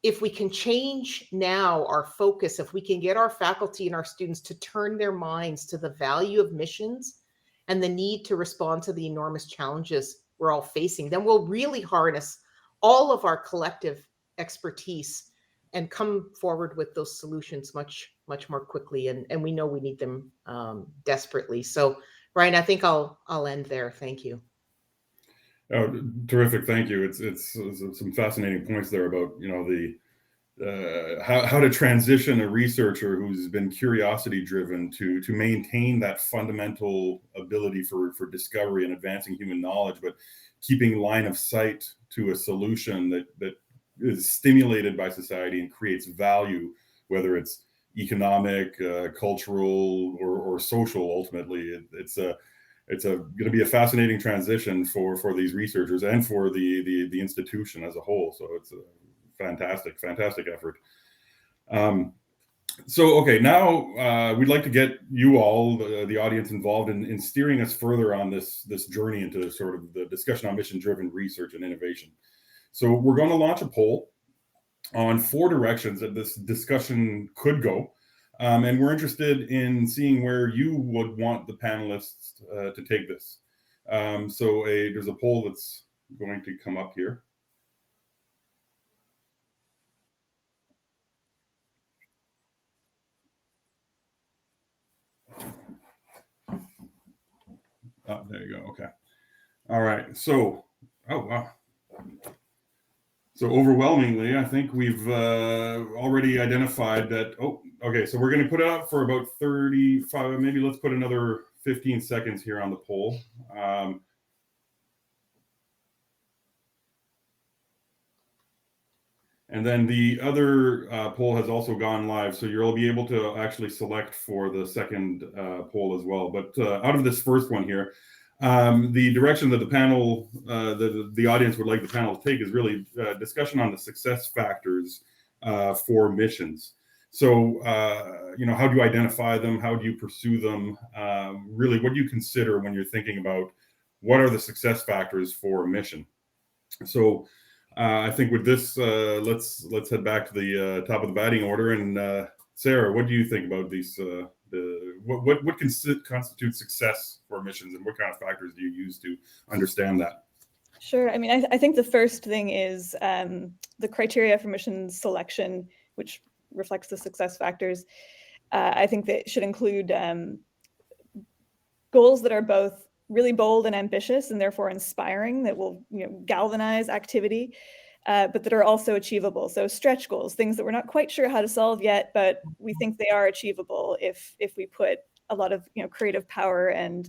if we can change now our focus, if we can get our faculty and our students to turn their minds to the value of missions and the need to respond to the enormous challenges we're all facing, then we'll really harness all of our collective expertise and come forward with those solutions much more quickly. And we know we need them desperately. So, Ryan, I think I'll end there. Thank you. Oh, terrific. Thank you. It's some fascinating points there about, you know, the how to transition a researcher who's been curiosity driven to maintain that fundamental ability for discovery and advancing human knowledge, but keeping line of sight to a solution that is stimulated by society and creates value, whether it's economic, cultural, or social. Ultimately, it's going to be a fascinating transition for these researchers and for the institution as a whole. So it's a fantastic effort. So okay, now we'd like to get you all, the audience, involved in steering us further on this journey into sort of the discussion on mission-driven research and innovation. So we're going to launch a poll on 4 directions that this discussion could go. And we're interested in seeing where you would want the panelists to take this. So there's a poll that's going to come up here. Oh, there you go. Okay. All right. So, oh, wow. So overwhelmingly, I think we've already identified that. Oh, okay. So we're going to put it up for about 35, maybe let's put another 15 seconds here on the poll. And then the other poll has also gone live. So you'll be able to actually select for the second poll as well. But out of this first one here, the direction that the panel, the audience would like the panel to take is really discussion on the success factors for missions. So, you know, how do you identify them? How do you pursue them? Really, what do you consider when you're thinking about what are the success factors for a mission? So, I think with this, let's head back to the top of the batting order. And Sarah, what do you think about these? What constitutes success for missions, and what kind of factors do you use to understand that? Sure. I mean, I think the first thing is the criteria for mission selection, which reflects the success factors. I think that should include goals that are both really bold and ambitious and therefore inspiring, that will galvanize activity, but that are also achievable. So stretch goals, things that we're not quite sure how to solve yet, but we think they are achievable if we put a lot of creative power and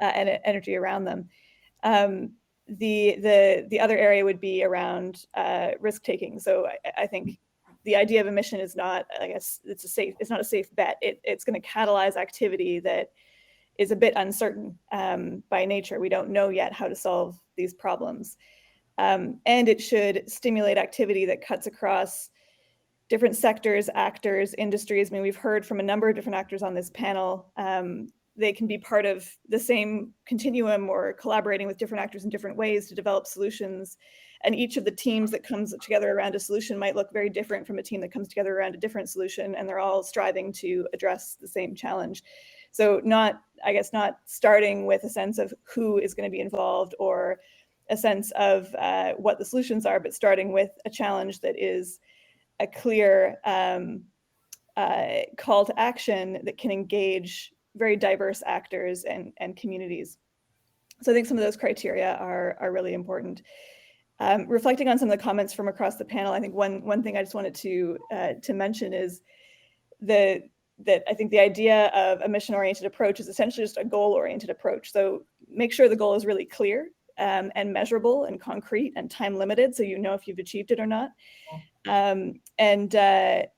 energy around them. The other area would be around risk taking. So I think the idea of a mission is not, I guess, it's not a safe bet. It's going to catalyze activity that is a bit uncertain by nature. We don't know yet how to solve these problems. And it should stimulate activity that cuts across different sectors, actors, industries. I mean, we've heard from a number of different actors on this panel. They can be part of the same continuum or collaborating with different actors in different ways to develop solutions. And each of the teams that comes together around a solution might look very different from a team that comes together around a different solution, and they're all striving to address the same challenge. So not starting with a sense of who is going to be involved or a sense of what the solutions are, but starting with a challenge that is a clear call to action that can engage very diverse actors and communities. So I think some of those criteria are really important. Reflecting on some of the comments from across the panel, I think one thing I just wanted to mention is that I think the idea of a mission-oriented approach is essentially just a goal-oriented approach. So make sure the goal is really clear and measurable and concrete and time-limited, so you know if you've achieved it or not. And that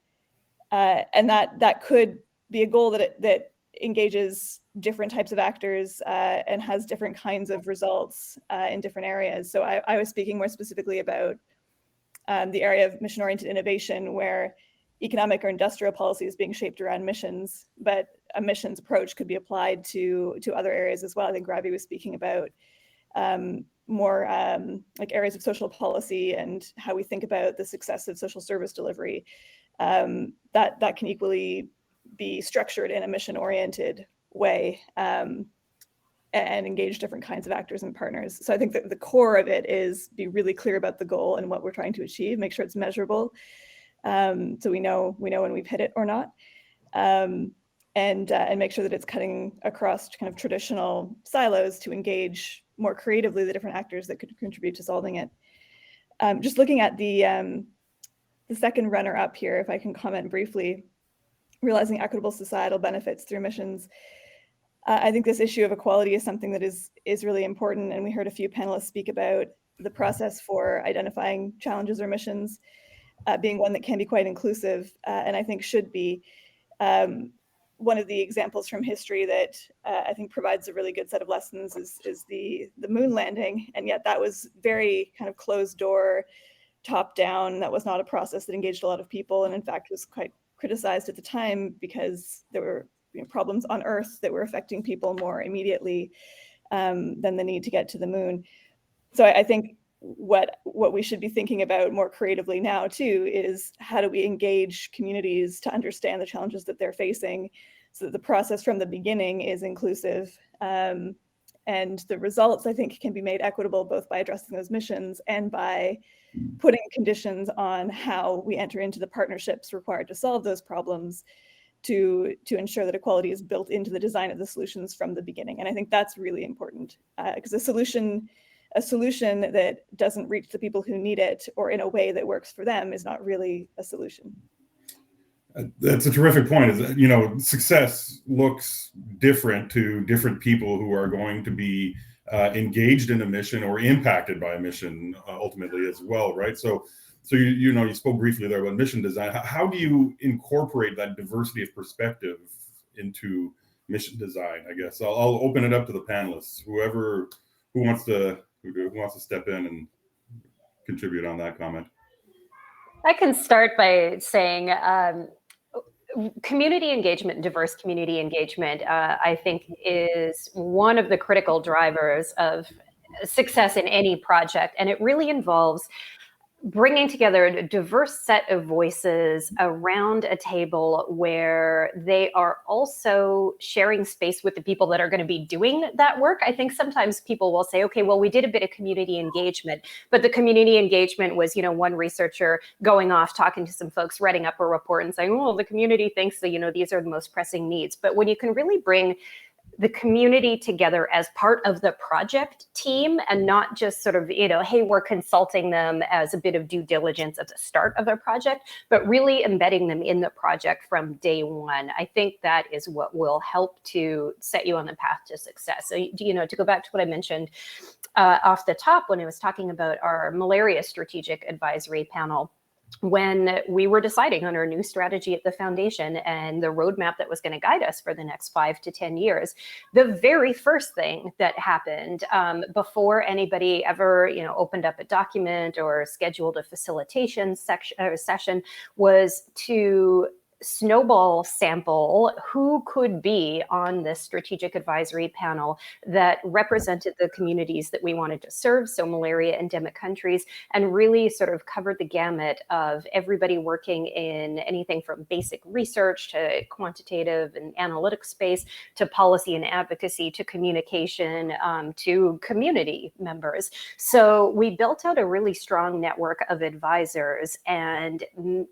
could be a goal that engages different types of actors and has different kinds of results in different areas. So I was speaking more specifically about the area of mission-oriented innovation, where economic or industrial policy is being shaped around missions, but a missions approach could be applied to other areas as well. I think Ravi was speaking about more like areas of social policy and how we think about the success of social service delivery. That can equally be structured in a mission-oriented way and engage different kinds of actors and partners. So I think that the core of it is be really clear about the goal and what we're trying to achieve, make sure it's measurable, so we know when we've hit it or not, and make sure that it's cutting across kind of traditional silos to engage more creatively the different actors that could contribute to solving it. Just looking at the second runner-up here, if I can comment briefly, realizing equitable societal benefits through missions. I think this issue of equality is something that is really important, and we heard a few panelists speak about the process for identifying challenges or missions being one that can be quite inclusive, and I think should be. One of the examples from history that I think provides a really good set of lessons is the moon landing, and yet that was very kind of closed door, top down. That was not a process that engaged a lot of people, and in fact was quite criticized at the time because there were problems on Earth that were affecting people more immediately than the need to get to the moon. So I think what we should be thinking about more creatively now too is how do we engage communities to understand the challenges that they're facing, so that the process from the beginning is inclusive, and the results, I think, can be made equitable both by addressing those missions and by putting conditions on how we enter into the partnerships required to solve those problems to ensure that equality is built into the design of the solutions from the beginning. And I think that's really important, because a solution that doesn't reach the people who need it or in a way that works for them is not really a solution. That's a terrific point. Is success looks different to different people who are going to be engaged in a mission or impacted by a mission ultimately as well, right? So you spoke briefly there about mission design. How do you incorporate that diversity of perspective into mission design? I guess I'll open it up to the panelists. Who wants to step in and contribute on that comment? I can start by saying community engagement, diverse community engagement, I think is one of the critical drivers of success in any project. And it really involves bringing together a diverse set of voices around a table where they are also sharing space with the people that are going to be doing that work. I think sometimes people will say, okay, well, we did a bit of community engagement, but the community engagement was, one researcher going off, talking to some folks, writing up a report and saying, well, the community thinks that, these are the most pressing needs. But when you can really bring the community together as part of the project team and not just sort of, hey, we're consulting them as a bit of due diligence at the start of their project, but really embedding them in the project from day one. I think that is what will help to set you on the path to success. So, to go back to what I mentioned off the top when I was talking about our malaria strategic advisory panel, when we were deciding on our new strategy at the foundation and the roadmap that was going to guide us for the next 5 to 10 years, the very first thing that happened before anybody ever, opened up a document or scheduled a facilitation session was to snowball sample who could be on this strategic advisory panel that represented the communities that we wanted to serve, so malaria endemic countries, and really sort of covered the gamut of everybody working in anything from basic research to quantitative and analytic space to policy and advocacy to communication to community members. So we built out a really strong network of advisors and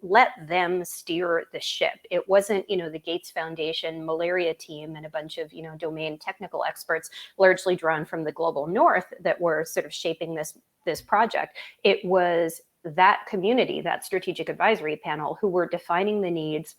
let them steer the ship. It wasn't, the Gates Foundation malaria team and a bunch of, domain technical experts, largely drawn from the global north, that were sort of shaping this project. It was that community, that strategic advisory panel, who were defining the needs,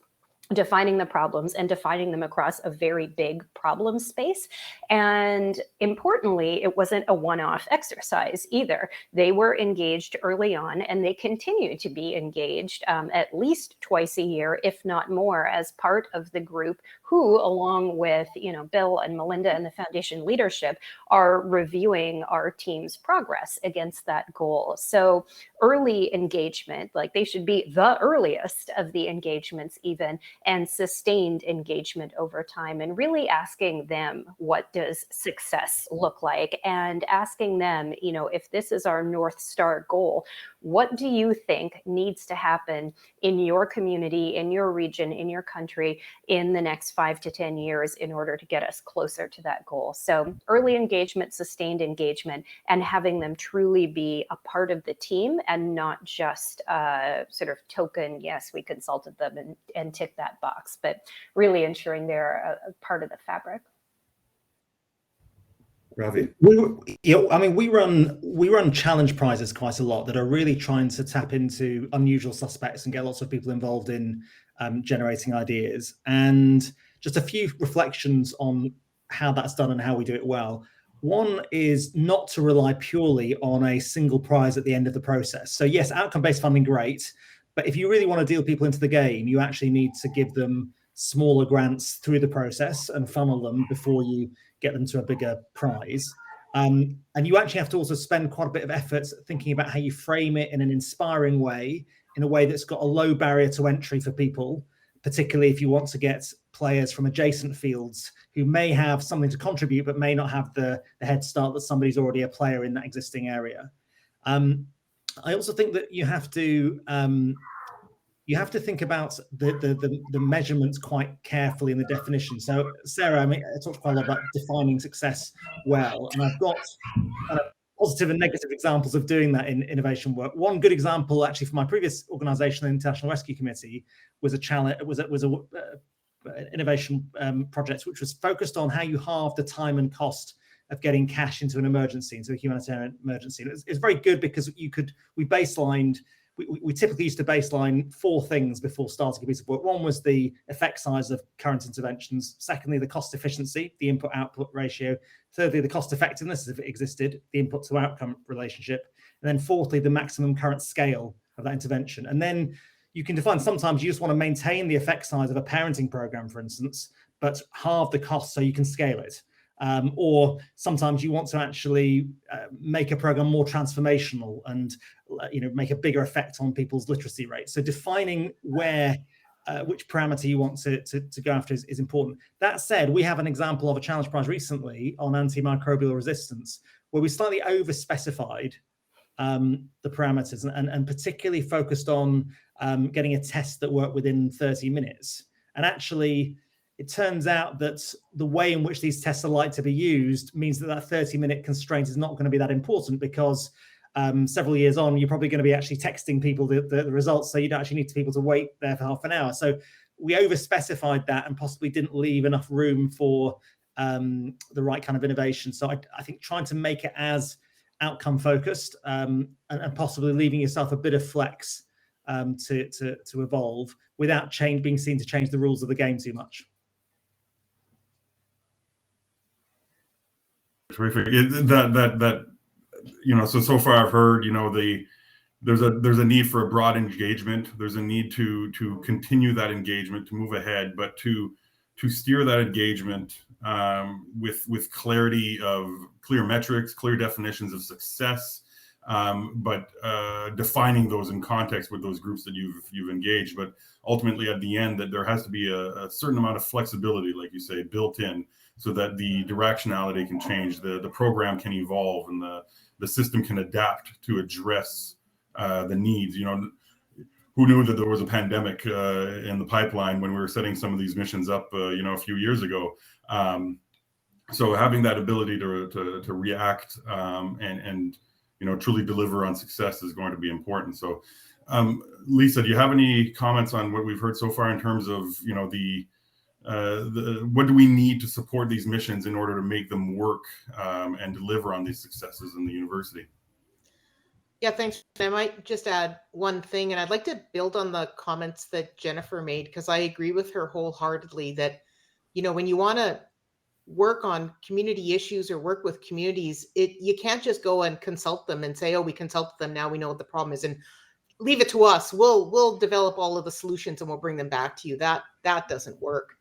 defining the problems, and defining them across a very big problem space. And importantly, it wasn't a one-off exercise either. They were engaged early on, and they continue to be engaged at least twice a year, if not more, as part of the group who, along with Bill and Melinda and the foundation leadership, are reviewing our team's progress against that goal. So early engagement, like they should be the earliest of the engagements even, and sustained engagement over time, and really asking them, what does success look like? And asking them, if this is our North Star goal, what do you think needs to happen in your community, in your region, in your country in the next 5 to 10 years in order to get us closer to that goal? So early engagement, sustained engagement, and having them truly be a part of the team and not just sort of token, yes, we consulted them and tick that box, but really ensuring they're a part of the fabric. Ravi? We run challenge prizes quite a lot that are really trying to tap into unusual suspects and get lots of people involved in generating ideas. And just a few reflections on how that's done and how we do it well. One is not to rely purely on a single prize at the end of the process. So yes, outcome-based funding, great. But if you really want to deal people into the game, you actually need to give them smaller grants through the process and funnel them before you get them to a bigger prize. And you actually have to also spend quite a bit of effort thinking about how you frame it in an inspiring way, in a way that's got a low barrier to entry for people, particularly if you want to get players from adjacent fields who may have something to contribute, but may not have the head start that somebody's already a player in that existing area. I also think that you have to think about the measurements quite carefully in the definition. So Sarah, I talked quite a lot about defining success well, and I've got positive and negative examples of doing that in innovation work. One good example, actually, from my previous organisation, the International Rescue Committee, was an innovation project which was focused on how you halve the time and cost of getting cash into an emergency, into a humanitarian emergency. And it's very good because we typically used to baseline 4 things before starting a piece of work. One was the effect size of current interventions. Secondly, the cost efficiency, the input-output ratio. Thirdly, the cost effectiveness, if it existed, the input to outcome relationship. And then fourthly, the maximum current scale of that intervention. And then you can define, sometimes you just want to maintain the effect size of a parenting program, for instance, but halve the cost so you can scale it. Or sometimes you want to actually make a program more transformational and make a bigger effect on people's literacy rates. So defining which parameter you want to go after is important. That said, we have an example of a challenge prize recently on antimicrobial resistance where we slightly over-specified the parameters, and particularly focused on getting a test that worked within 30 minutes. And actually, it turns out that the way in which these tests are like to be used means that that 30-minute constraint is not going to be that important, because several years on, you're probably going to be actually texting people the results, so you don't actually need people to wait there for half an hour. So we over-specified that and possibly didn't leave enough room for the right kind of innovation. So I think trying to make it as outcome focused and possibly leaving yourself a bit of flex to evolve without being seen to change the rules of the game too much. Terrific. That so far I've heard, there's a need for a broad engagement. There's a need to continue that engagement, to move ahead, but to steer that engagement with clarity of clear metrics, clear definitions of success, but defining those in context with those groups that you've engaged. But ultimately, at the end, that there has to be a certain amount of flexibility, like you say, built in, so that the directionality can change, the program can evolve, and the system can adapt to address the needs. Who knew that there was a pandemic in the pipeline when we were setting some of these missions up, a few years ago. So having that ability to react and truly deliver on success is going to be important. So, Lisa, do you have any comments on what we've heard so far in terms of what do we need to support these missions in order to make them work and deliver on these successes in the university? Yeah, thanks. I might just add one thing, and I'd like to build on the comments that Jennifer made, because I agree with her wholeheartedly that, when you want to work on community issues or work with communities, you can't just go and consult them and say, oh, we consulted them, now we know what the problem is, and leave it to us. We'll develop all of the solutions and we'll bring them back to you. That doesn't work.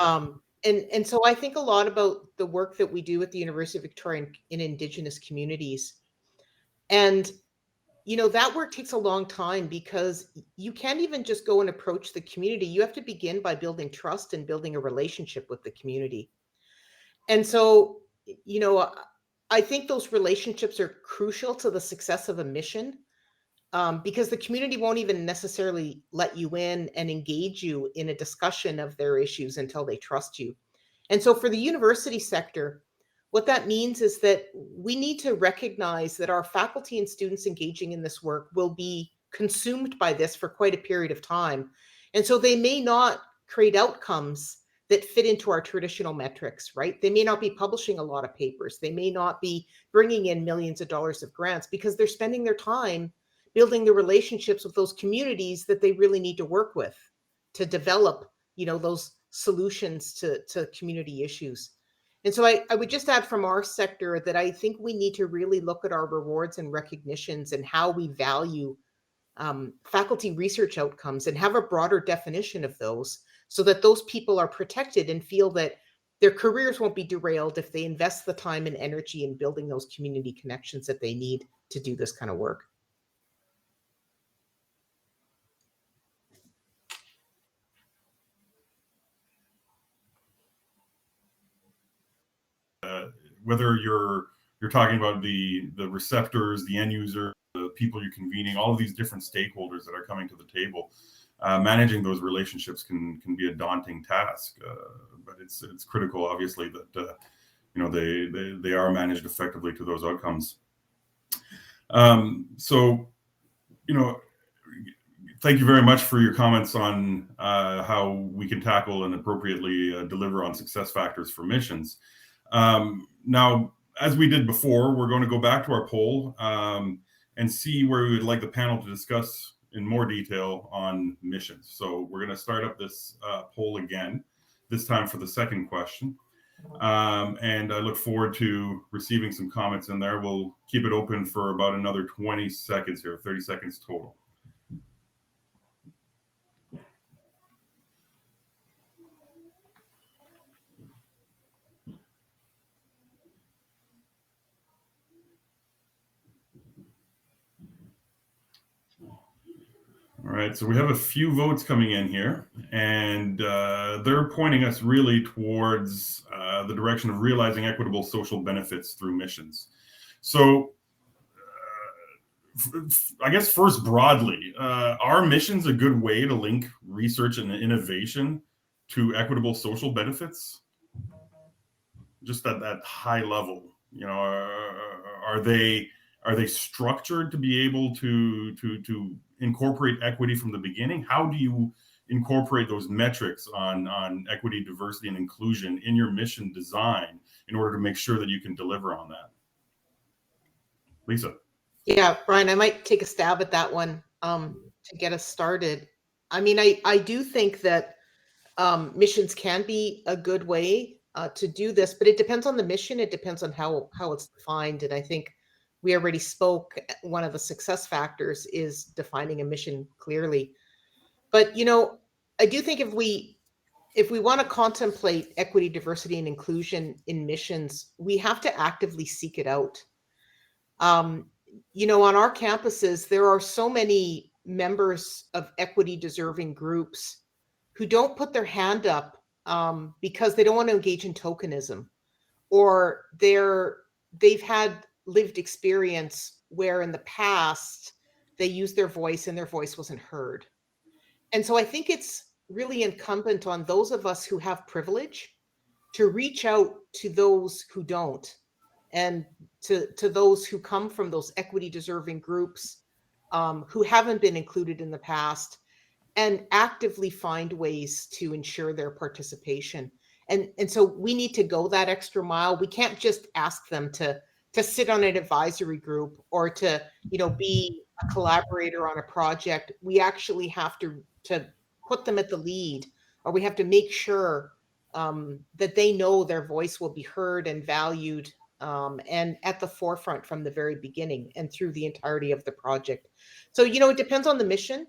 And so I think a lot about the work that we do at the University of Victoria in Indigenous communities. And, that work takes a long time, because you can't even just go and approach the community. You have to begin by building trust and building a relationship with the community. And so, I think those relationships are crucial to the success of a mission, because the community won't even necessarily let you in and engage you in a discussion of their issues until they trust you. And so for the university sector, what that means is that we need to recognize that our faculty and students engaging in this work will be consumed by this for quite a period of time. And so they may not create outcomes that fit into our traditional metrics, right? They may not be publishing a lot of papers. They may not be bringing in millions of dollars of grants, because they're spending their time building the relationships with those communities that they really need to work with to develop, those solutions to community issues. And so I would just add from our sector that I think we need to really look at our rewards and recognitions and how we value faculty research outcomes, and have a broader definition of those, so that those people are protected and feel that their careers won't be derailed if they invest the time and energy in building those community connections that they need to do this kind of work. Whether you're talking about the receptors, the end user, the people you're convening, all of these different stakeholders that are coming to the table, managing those relationships can be a daunting task, but it's critical, obviously, that they are managed effectively to those outcomes. So, thank you very much for your comments on how we can tackle and appropriately deliver on success factors for missions. Now, as we did before, we're going to go back to our poll and see where we would like the panel to discuss in more detail on missions. So we're going to start up this poll again, this time for the second question. And I look forward to receiving some comments in there. We'll keep it open for about another 20 seconds here, 30 seconds total. All right, so we have a few votes coming in here, and they're pointing us really towards the direction of realizing equitable social benefits through missions. So I guess first broadly, are missions a good way to link research and innovation to equitable social benefits? Just at that high level, you know, are they structured to be able to incorporate equity from the beginning? How do you incorporate those metrics on equity, diversity, and inclusion in your mission design in order to make sure that you can deliver on that? Lisa. Yeah, Brian, I might take a stab at that one to get us started. I mean, I do think that missions can be a good way to do this, but it depends on the mission. It depends on how it's defined. And I think we already spoke. One of the success factors is defining a mission clearly. But you know, I do think if we want to contemplate equity, diversity, and inclusion in missions, we have to actively seek it out. You know, on our campuses, there are so many members of equity deserving groups who don't put their hand up because they don't want to engage in tokenism, or they've had lived experience where in the past they used their voice and their voice wasn't heard. And so I think it's really incumbent on those of us who have privilege to reach out to those who don't, and to those who come from those equity deserving groups who haven't been included in the past, and actively find ways to ensure their participation. And so we need to go that extra mile. We can't just ask them to sit on an advisory group or to, you know, be a collaborator on a project. We actually have to put them at the lead, or we have to make sure that they know their voice will be heard and valued, and at the forefront from the very beginning and through the entirety of the project. So, you know, it depends on the mission.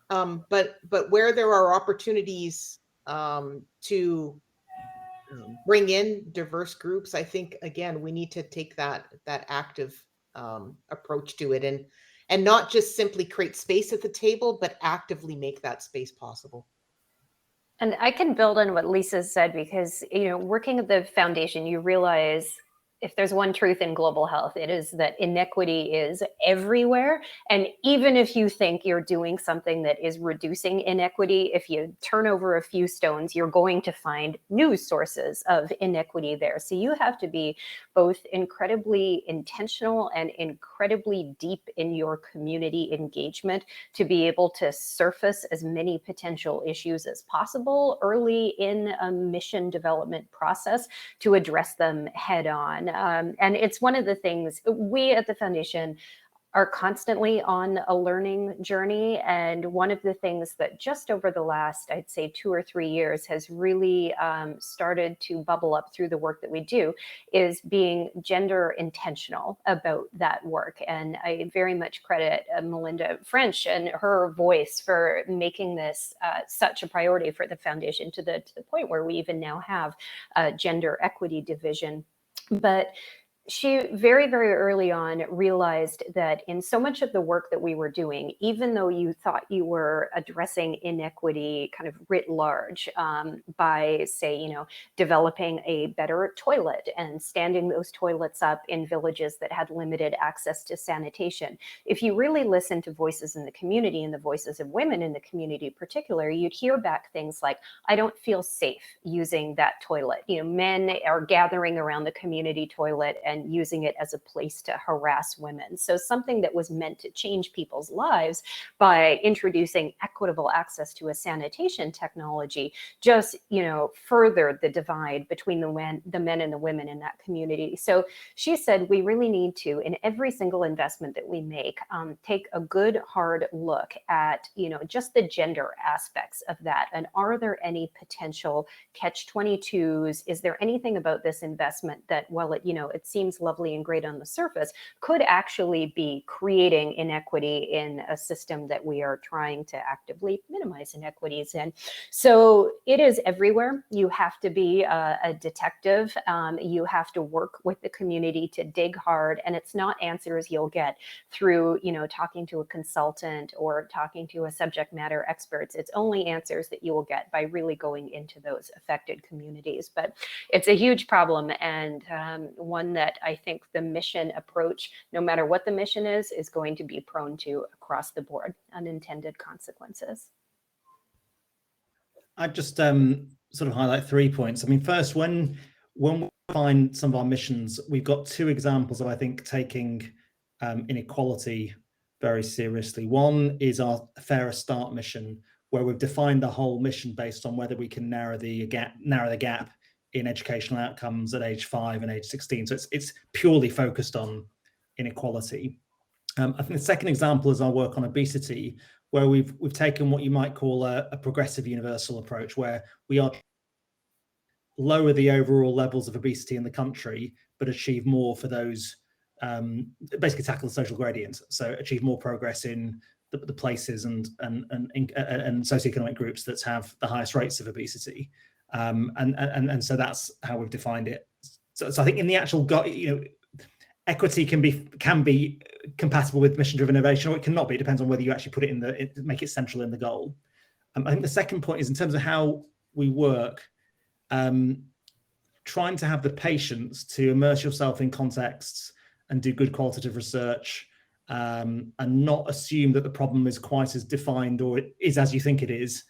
But where there are opportunities to bring in diverse groups, I think again we need to take that active approach to it, and not just simply create space at the table, but actively make that space possible. And I can build on what Lisa said, because, you know, working at the foundation, you realize if there's one truth in global health, it is that inequity is everywhere. And even if you think you're doing something that is reducing inequity, if you turn over a few stones, you're going to find new sources of inequity there. So you have to be both incredibly intentional and incredibly deep in your community engagement to be able to surface as many potential issues as possible early in a mission development process to address them head on. And it's one of the things we at the foundation are constantly on a learning journey. And one of the things that just over the last, I'd say 2 or 3 years has really started to bubble up through the work that we do is being gender intentional about that work. And I very much credit Melinda French and her voice for making this such a priority for the foundation to the point where we even now have a gender equity division. But she very, very early on realized that in so much of the work that we were doing, even though you thought you were addressing inequity kind of writ large by, say, you know, developing a better toilet and standing those toilets up in villages that had limited access to sanitation, if you really listen to voices in the community and the voices of women in the community in particular, you'd hear back things like, I don't feel safe using that toilet. You know, men are gathering around the community toilet and using it as a place to harass women. So something that was meant to change people's lives by introducing equitable access to a sanitation technology just, you know, furthered the divide between the men and the women in that community. So she said, we really need to, in every single investment that we make, take a good hard look at, you know, just the gender aspects of that. And are there any potential catch-22s? Is there anything about this investment that, while it, you know, it seems lovely and great on the surface, could actually be creating inequity in a system that we are trying to actively minimize inequities in? So it is everywhere. You have to be a detective. You have to work with the community to dig hard, and it's not answers you'll get through, you know, talking to a consultant or talking to a subject matter experts. It's only answers that you will get by really going into those affected communities. But it's a huge problem, and one that that I think the mission approach, no matter what the mission is going to be prone to across the board unintended consequences. I'd just sort of highlight 3 points. I mean, first, when we find some of our missions, we've got 2 examples of, I think, taking inequality very seriously. One is our Fairer Start mission, where we've defined the whole mission based on whether we can narrow the gap in educational outcomes at age 5 and age 16. So it's purely focused on inequality. I think the second example is our work on obesity, where we've taken what you might call a progressive universal approach, where we are lower the overall levels of obesity in the country, but achieve more for those, basically tackle the social gradient. So achieve more progress in the places and socioeconomic groups that have the highest rates of obesity. And so that's how we've defined it. So I think in the actual, equity can be compatible with mission-driven innovation, or it cannot be. It depends on whether you actually put it make it central in the goal. I think the second point is in terms of how we work, trying to have the patience to immerse yourself in contexts and do good qualitative research, and not assume that the problem is quite as defined or it is as you think it is.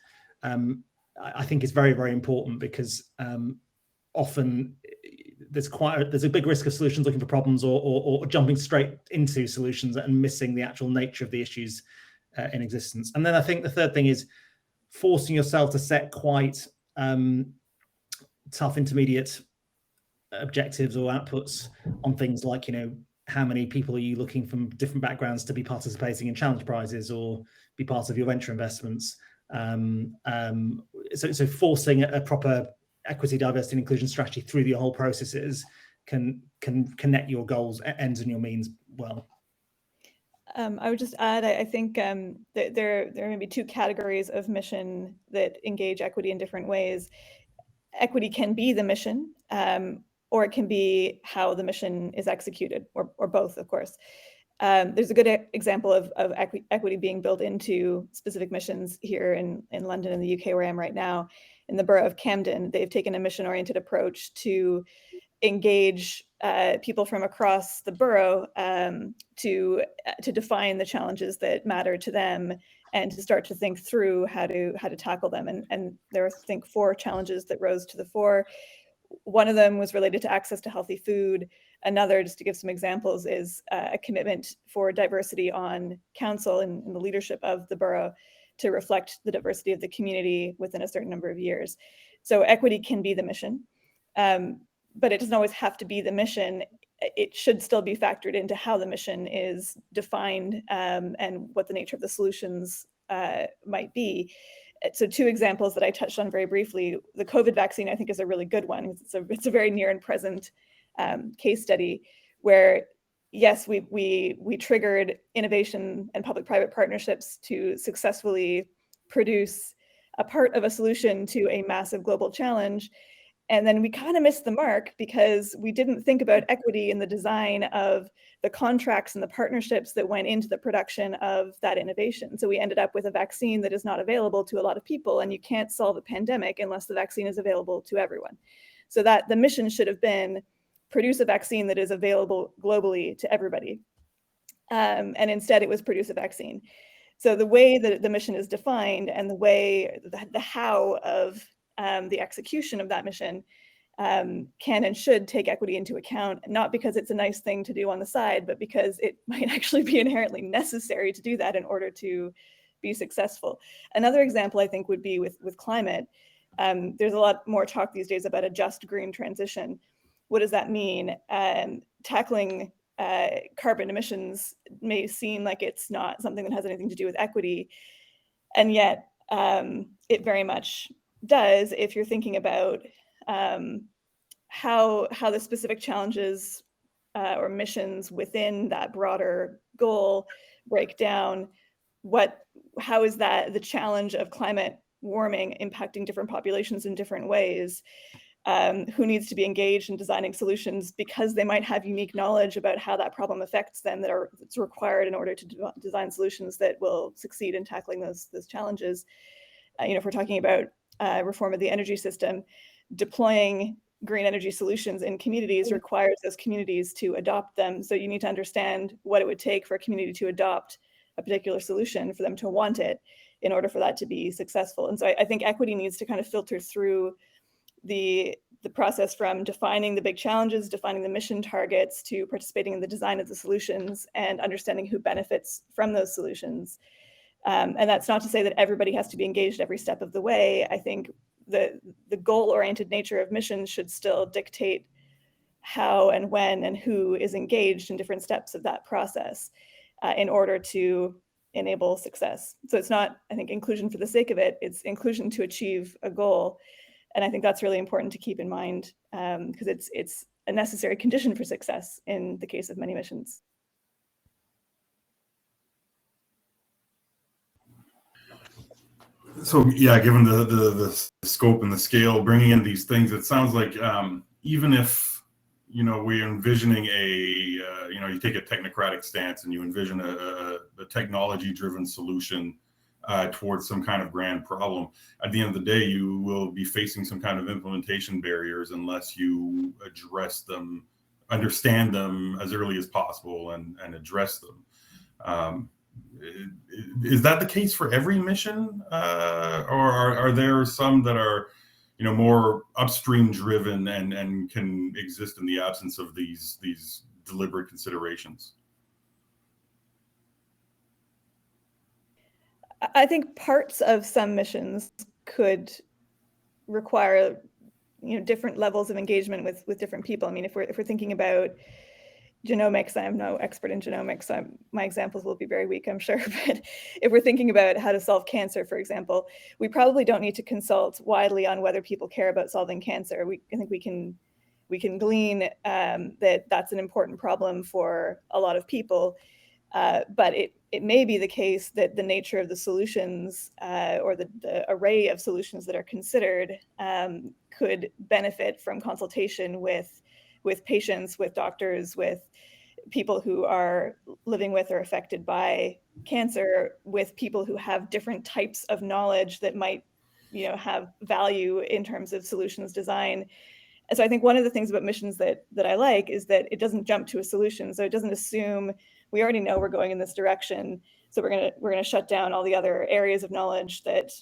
I think is very, very important, because often there's a big risk of solutions looking for problems or jumping straight into solutions and missing the actual nature of the issues in existence. And then I think the third thing is forcing yourself to set quite tough intermediate objectives or outputs on things like, how many people are you looking from different backgrounds to be participating in challenge prizes or be part of your venture investments. So forcing a proper equity, diversity, and inclusion strategy through the whole processes can connect your goals, ends, and your means well. I would just add, I think that there may be 2 categories of mission that engage equity in different ways. Equity can be the mission, or it can be how the mission is executed, or both, of course. There's a good example of equity being built into specific missions here in London and the UK, where I am right now. In the borough of Camden, they've taken a mission-oriented approach to engage people from across the borough to define the challenges that matter to them and to start to think through how to tackle them. And there are, I think, 4 challenges that rose to the fore. One of them was related to access to healthy food. Another, just to give some examples, is a commitment for diversity on council and in the leadership of the borough to reflect the diversity of the community within a certain number of years. So equity can be the mission, but it doesn't always have to be the mission. It should still be factored into how the mission is defined, and what the nature of the solutions might be. So 2 examples that I touched on very briefly. The COVID vaccine, I think, is a really good one. It's a very near and present case study where, yes, we triggered innovation and public-private partnerships to successfully produce a part of a solution to a massive global challenge. And then we kind of missed the mark because we didn't think about equity in the design of the contracts and the partnerships that went into the production of that innovation. So we ended up with a vaccine that is not available to a lot of people, and you can't solve a pandemic unless the vaccine is available to everyone. So that the mission should have been produce a vaccine that is available globally to everybody. And instead it was produce a vaccine. So the way that the mission is defined and the way, the how of the execution of that mission can and should take equity into account, not because it's a nice thing to do on the side, but because it might actually be inherently necessary to do that in order to be successful. Another example, I think, would be with climate. There's a lot more talk these days about a just green transition. What does that mean? Tackling carbon emissions may seem like it's not something that has anything to do with equity, and yet it very much does if you're thinking about how the specific challenges or missions within that broader goal break down. How is that the challenge of climate warming impacting different populations in different ways? Who needs to be engaged in designing solutions because they might have unique knowledge about how that problem affects them that's required in order to design solutions that will succeed in tackling those challenges. If we're talking about reform of the energy system, deploying green energy solutions in communities requires those communities to adopt them. So you need to understand what it would take for a community to adopt a particular solution, for them to want it, in order for that to be successful. And so I think equity needs to kind of filter through the process from defining the big challenges, defining the mission targets, to participating in the design of the solutions and understanding who benefits from those solutions. And that's not to say that everybody has to be engaged every step of the way. I think the goal-oriented nature of missions should still dictate how and when and who is engaged in different steps of that process in order to enable success. So it's not, I think, inclusion for the sake of it, it's inclusion to achieve a goal. And I think that's really important to keep in mind, because it's a necessary condition for success in the case of many missions. So yeah, given the scope and the scale, bringing in these things, it sounds like even if we're envisioning you take a technocratic stance and you envision a technology-driven solution towards some kind of grand problem, at the end of the day, you will be facing some kind of implementation barriers unless you address them, understand them as early as possible, and address them. Is that the case for every mission, or are there some that are more upstream driven and can exist in the absence of these deliberate considerations? I think parts of some missions could require different levels of engagement with different people. I mean, if we're thinking about genomics, I am no expert in genomics, so my examples will be very weak, I'm sure. But if we're thinking about how to solve cancer, for example, we probably don't need to consult widely on whether people care about solving cancer. I think we can glean that that's an important problem for a lot of people. But it may be the case that the nature of the solutions or the array of solutions that are considered could benefit from consultation with patients, with doctors, with people who are living with or affected by cancer, with people who have different types of knowledge that might have value in terms of solutions design. And so I think one of the things about missions that I like is that it doesn't jump to a solution. So it doesn't assume we already know we're going in this direction, so we're gonna shut down all the other areas of knowledge that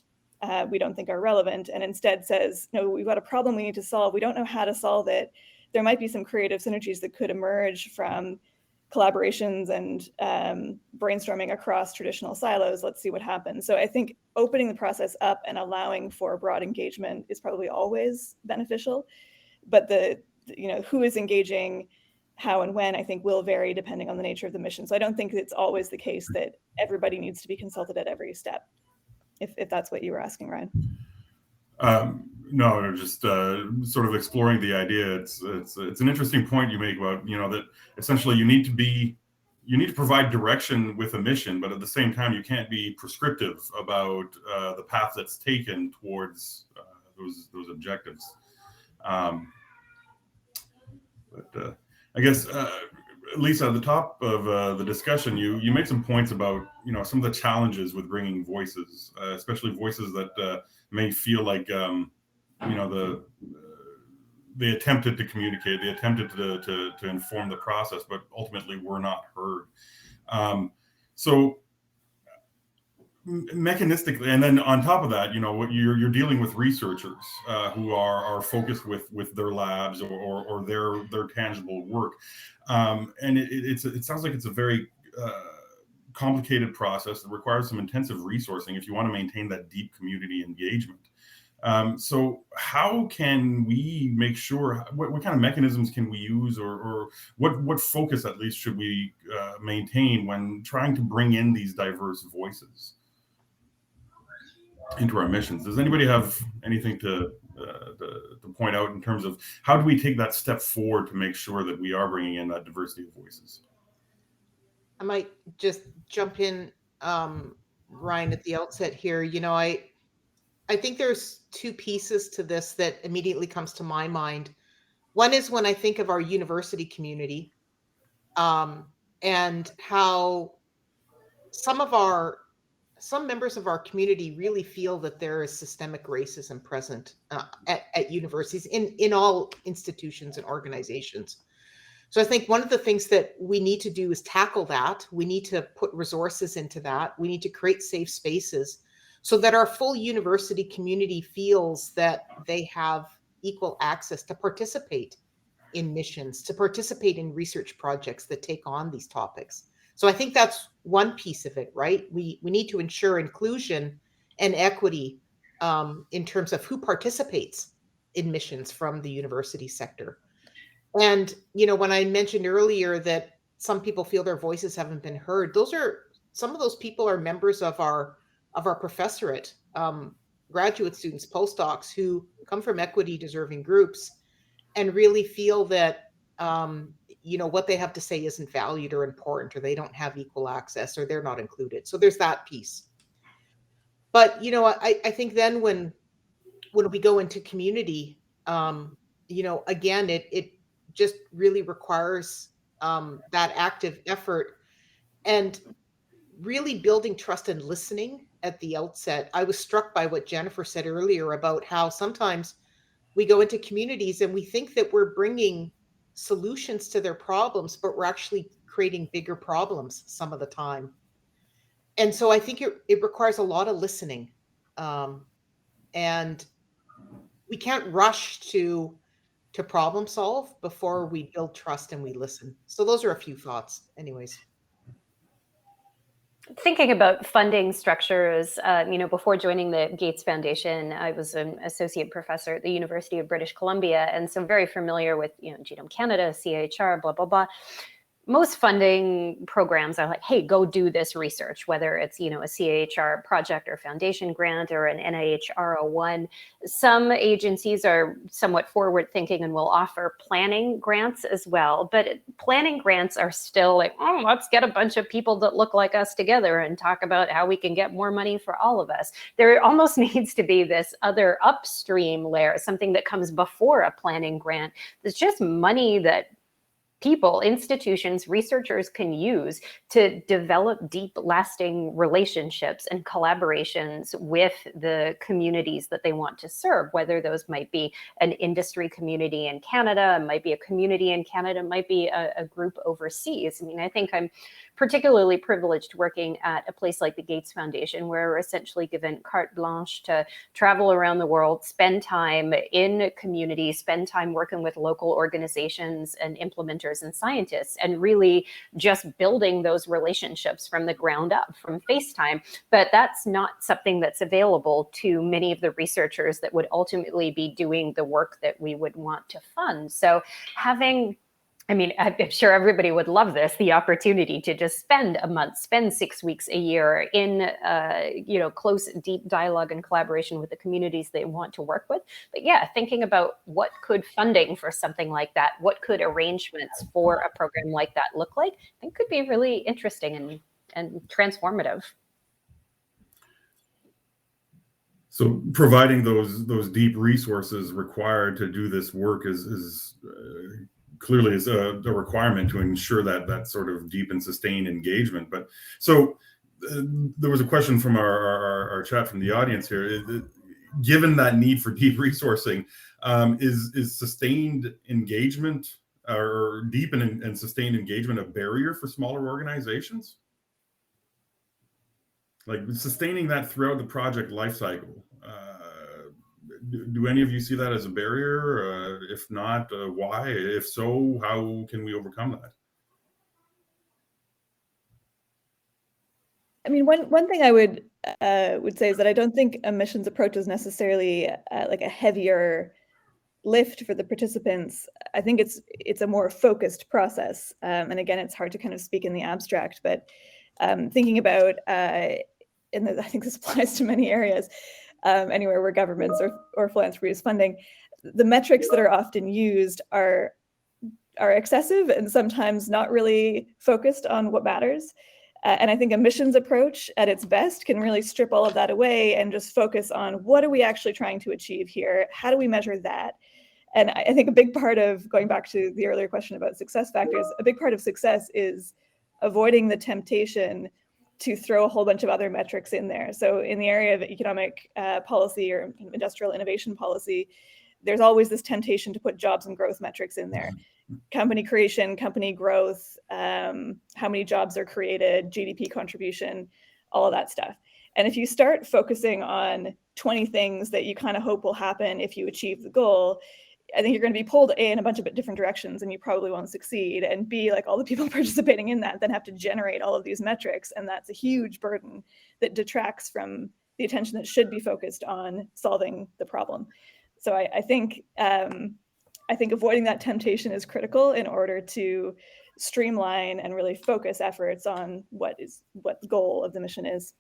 we don't think are relevant, and instead says, no, we've got a problem we need to solve. We don't know how to solve it. There might be some creative synergies that could emerge from collaborations and brainstorming across traditional silos. Let's see what happens. So I think opening the process up and allowing for broad engagement is probably always beneficial. But who is engaging, how and when, I think will vary depending on the nature of the mission. So I don't think it's always the case that everybody needs to be consulted at every step, if that's what you were asking, Ryan. No, just sort of exploring the idea. It's an interesting point you make about that essentially you need to provide direction with a mission, but at the same time you can't be prescriptive about the path that's taken towards those objectives. But I guess Lisa, at the top of the discussion, you made some points about some of the challenges with bringing voices, especially voices that may feel like they attempted to communicate, they attempted to inform the process, but ultimately were not heard. So mechanistically, and then on top of that, what you're dealing with researchers who are focused with their labs or their tangible work, and it sounds like it's a very complicated process that requires some intensive resourcing if you want to maintain that deep community engagement. So how can we make sure, what kind of mechanisms can we use, or what focus at least should we maintain when trying to bring in these diverse voices into our missions? Does anybody have anything to point out in terms of how do we take that step forward to make sure that we are bringing in that diversity of voices? I might just jump in, Ryan, at the outset here. I think there's two pieces to this that immediately comes to my mind. One is when I think of our university community, and how some of our some members of our community really feel that there is systemic racism present at universities, in all institutions and organizations. So I think one of the things that we need to do is tackle that. We need to put resources into that. We need to create safe spaces so that our full university community feels that they have equal access to participate in missions, to participate in research projects that take on these topics. So I think that's one piece of it, right? We need to ensure inclusion and equity in terms of who participates in missions from the university sector. And, when I mentioned earlier that some people feel their voices haven't been heard, some of those people are members of our professorate, graduate students, postdocs who come from equity deserving groups and really feel that, what they have to say isn't valued or important, or they don't have equal access, or they're not included. So there's that piece. But, I think then when we go into community, again, it just really requires that active effort and really building trust and listening at the outset. I was struck by what Jennifer said earlier about how sometimes we go into communities and we think that we're bringing solutions to their problems, but we're actually creating bigger problems some of the time. And so I think it requires a lot of listening. And we can't rush to problem solve before we build trust and we listen. So those are a few thoughts anyways. Thinking about funding structures, before joining the Gates Foundation, I was an associate professor at the University of British Columbia, and so very familiar with, Genome Canada, CHR, blah, blah, blah. Most funding programs are like, hey, go do this research, whether it's, a CHR project or foundation grant or an NIH R01. Some agencies are somewhat forward thinking and will offer planning grants as well. But planning grants are still like, oh, let's get a bunch of people that look like us together and talk about how we can get more money for all of us. There almost needs to be this other upstream layer, something that comes before a planning grant. It's just money that people, institutions, researchers can use to develop deep, lasting relationships and collaborations with the communities that they want to serve, whether those might be an industry community in Canada, might be a community in Canada, might be a group overseas. I mean, I think I'm particularly privileged working at a place like the Gates Foundation, where we're essentially given carte blanche to travel around the world, spend time in communities, spend time working with local organizations and implementers and scientists, and really just building those relationships from the ground up, from FaceTime. But that's not something that's available to many of the researchers that would ultimately be doing the work that we would want to fund. So I'm sure everybody would love this, the opportunity to just spend a month, spend 6 weeks a year in, close, deep dialogue and collaboration with the communities they want to work with. But yeah, thinking about what could funding for something like that, what could arrangements for a program like that look like, I think could be really interesting and transformative. So providing those deep resources required to do this work is clearly is a requirement to ensure that sort of deep and sustained engagement. But so there was a question from our chat from the audience here. Given that need for deep resourcing, is sustained engagement or deep and sustained engagement a barrier for smaller organizations? Like sustaining that throughout the project lifecycle. Do any of you see that as a barrier? If not, why? If so, how can we overcome that? I mean, one thing I would say is that I don't think a missions approach is necessarily like a heavier lift for the participants. I think it's a more focused process. And again, it's hard to kind of speak in the abstract, but thinking about, I think this applies to many areas, anywhere where governments or philanthropy is funding, the metrics that are often used are excessive and sometimes not really focused on what matters. And I think a missions approach at its best can really strip all of that away and just focus on what are we actually trying to achieve here? How do we measure that? And I think a big part of, going back to the earlier question about success factors, a big part of success is avoiding the temptation to throw a whole bunch of other metrics in there. So in the area of economic policy or industrial innovation policy, there's always this temptation to put jobs and growth metrics in there. Company creation, company growth, how many jobs are created, GDP contribution, all of that stuff. And if you start focusing on 20 things that you kind of hope will happen if you achieve the goal, I think you're going to be pulled A, in a bunch of different directions, and you probably won't succeed. And B, like all the people participating in that then have to generate all of these metrics. And that's a huge burden that detracts from the attention that should be focused on solving the problem. So I think avoiding that temptation is critical in order to streamline and really focus efforts on what the goal of the mission is.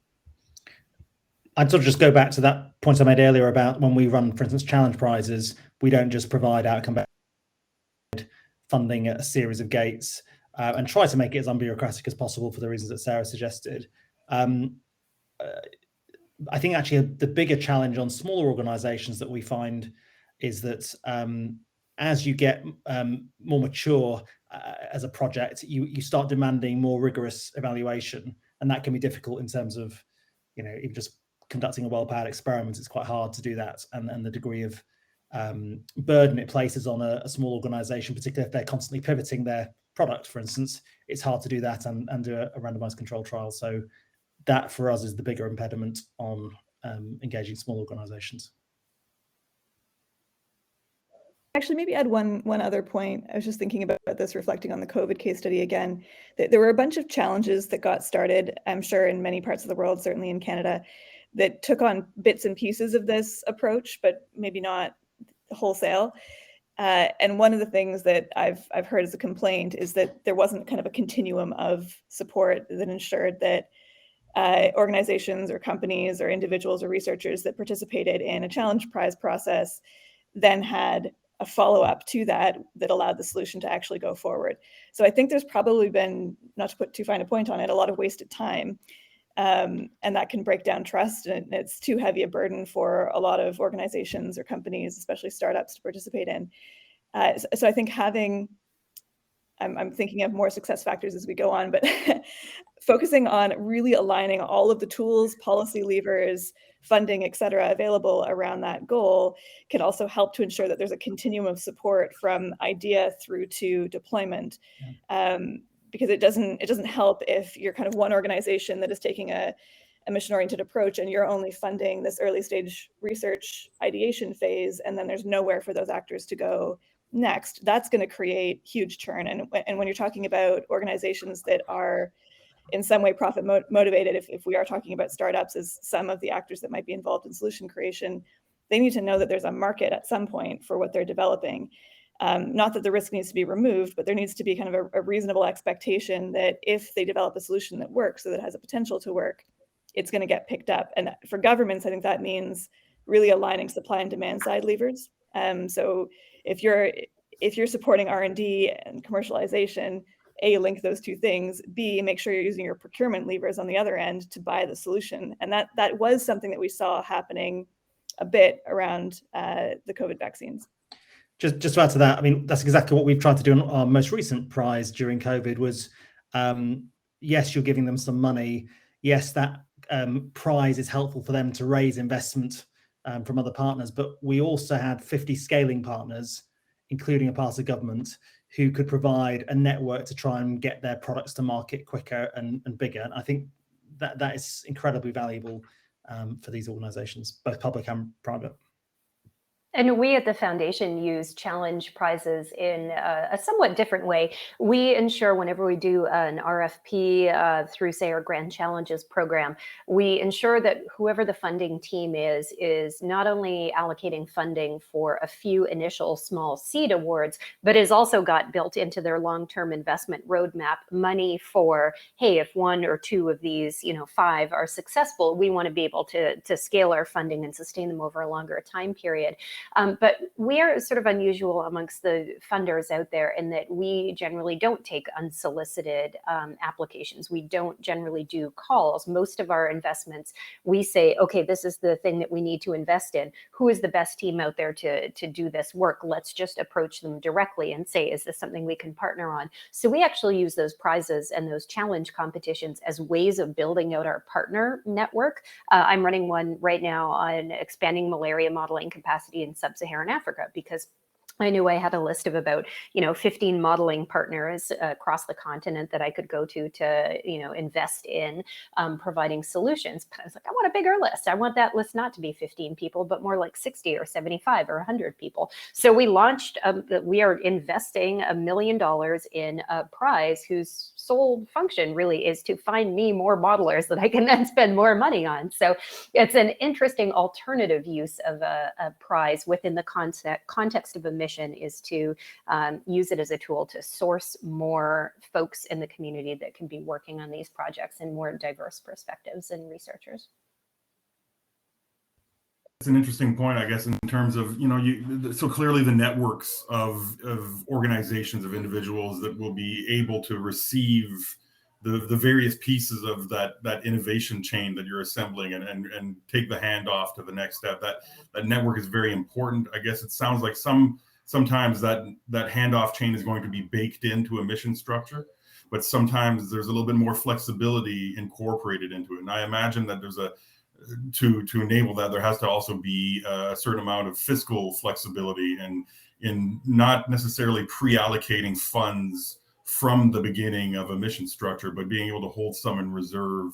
I'd sort of just go back to that point I made earlier about when we run, for instance, challenge prizes, we don't just provide outcome-based funding at a series of gates and try to make it as unbureaucratic as possible for the reasons that Sarah suggested. I think actually the bigger challenge on smaller organizations that we find is that as you get more mature as a project, you start demanding more rigorous evaluation, and that can be difficult in terms of, even just conducting a well-powered experiment. It's quite hard to do that, and the degree of burden it places on a small organization, particularly if they're constantly pivoting their product, for instance, it's hard to do that and do a randomized control trial. So that for us is the bigger impediment on engaging small organizations. Actually, maybe add one other point. I was just thinking about this, reflecting on the COVID case study again. There were a bunch of challenges that got started, I'm sure, in many parts of the world, certainly in Canada, that took on bits and pieces of this approach, but maybe not wholesale. And one of the things that I've heard as a complaint is that there wasn't kind of a continuum of support that ensured that organizations or companies or individuals or researchers that participated in a challenge prize process then had a follow-up to that allowed the solution to actually go forward. So I think there's probably been, not to put too fine a point on it, a lot of wasted time. And that can break down trust, and it's too heavy a burden for a lot of organizations or companies, especially startups, to participate in. So I think I'm thinking of more success factors as we go on, but focusing on really aligning all of the tools, policy levers, funding, et cetera, available around that goal can also help to ensure that there's a continuum of support from idea through to deployment. Because it doesn't help if you're kind of one organization that is taking a mission-oriented approach and you're only funding this early stage research ideation phase, and then there's nowhere for those actors to go next. That's going to create huge churn. And when you're talking about organizations that are in some way profit motivated, if we are talking about startups as some of the actors that might be involved in solution creation, they need to know that there's a market at some point for what they're developing. Not that the risk needs to be removed, but there needs to be kind of a reasonable expectation that if they develop a solution that works, or that has a potential to work, it's going to get picked up. And for governments, I think that means really aligning supply and demand side levers. So if you're supporting R&D and commercialization, A, link those two things, B, make sure you're using your procurement levers on the other end to buy the solution. And that was something that we saw happening a bit around the COVID vaccines. Just to add to that, I mean, that's exactly what we've tried to do in our most recent prize during COVID was, yes, you're giving them some money. Yes, that prize is helpful for them to raise investment from other partners, but we also had 50 scaling partners, including a part of government, who could provide a network to try and get their products to market quicker and bigger. And I think that is incredibly valuable for these organizations, both public and private. And we at the foundation use challenge prizes in a somewhat different way. We ensure whenever we do an RFP through, say, our Grand Challenges program, we ensure that whoever the funding team is not only allocating funding for a few initial small seed awards, but has also got built into their long-term investment roadmap money for, hey, if one or two of these, 5 are successful, we want to be able to scale our funding and sustain them over a longer time period. But we are sort of unusual amongst the funders out there in that we generally don't take unsolicited applications. We don't generally do calls. Most of our investments, we say, okay, this is the thing that we need to invest in. Who is the best team out there to do this work? Let's just approach them directly and say, is this something we can partner on? So we actually use those prizes and those challenge competitions as ways of building out our partner network. I'm running one right now on expanding malaria modeling capacity in sub-Saharan Africa, because I knew I had a list of about, 15 modeling partners across the continent that I could go to, invest in providing solutions. But I was like, I want a bigger list. I want that list not to be 15 people, but more like 60 or 75 or 100 people. So we launched, we are investing $1 million in a prize whose sole function really is to find me more modelers that I can then spend more money on. So it's an interesting alternative use of a prize within the context of a mission, is to use it as a tool to source more folks in the community that can be working on these projects and more diverse perspectives and researchers. It's an interesting point, I guess, in terms of, so clearly the networks of organizations, of individuals that will be able to receive the various pieces of that innovation chain that you're assembling and take the handoff to the next step. That network is very important. I guess it sounds like sometimes that handoff chain is going to be baked into a mission structure, but sometimes there's a little bit more flexibility incorporated into it. And I imagine that there's to enable that, there has to also be a certain amount of fiscal flexibility and in not necessarily pre-allocating funds from the beginning of a mission structure, but being able to hold some in reserve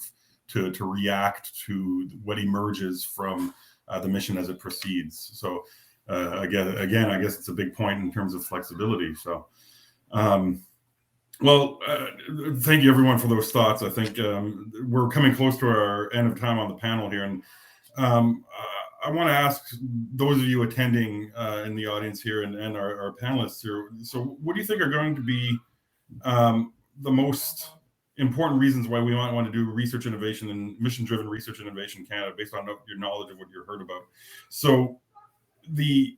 to react to what emerges from the mission as it proceeds. So again, I guess it's a big point in terms of flexibility. So, thank you everyone for those thoughts. I think we're coming close to our end of time on the panel here, and I want to ask those of you attending in the audience here and our panelists here. So, what do you think are going to be the most important reasons why we might want to do research innovation and mission-driven research innovation in Canada, based on your knowledge of what you heard about? So, the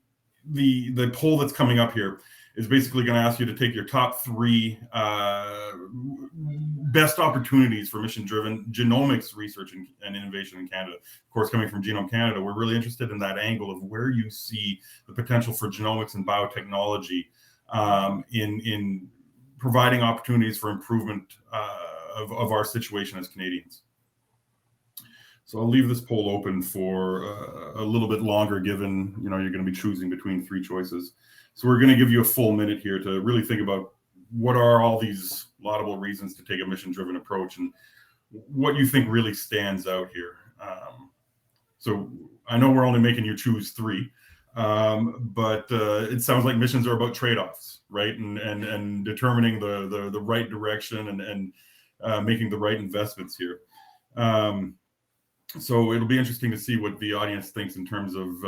poll that's coming up here is basically going to ask you to take your top 3 best opportunities for mission-driven genomics research and innovation in Canada. Of course, coming from Genome Canada, we're really interested in that angle of where you see the potential for genomics and biotechnology in providing opportunities for improvement of our situation as Canadians. So I'll leave this poll open for a little bit longer, given you're going to be choosing between 3 choices. So we're going to give you a full minute here to really think about what are all these laudable reasons to take a mission-driven approach and what you think really stands out here. So I know we're only making you choose 3, but it sounds like missions are about trade-offs, right? And determining the right direction and making the right investments here. So it'll be interesting to see what the audience thinks in terms of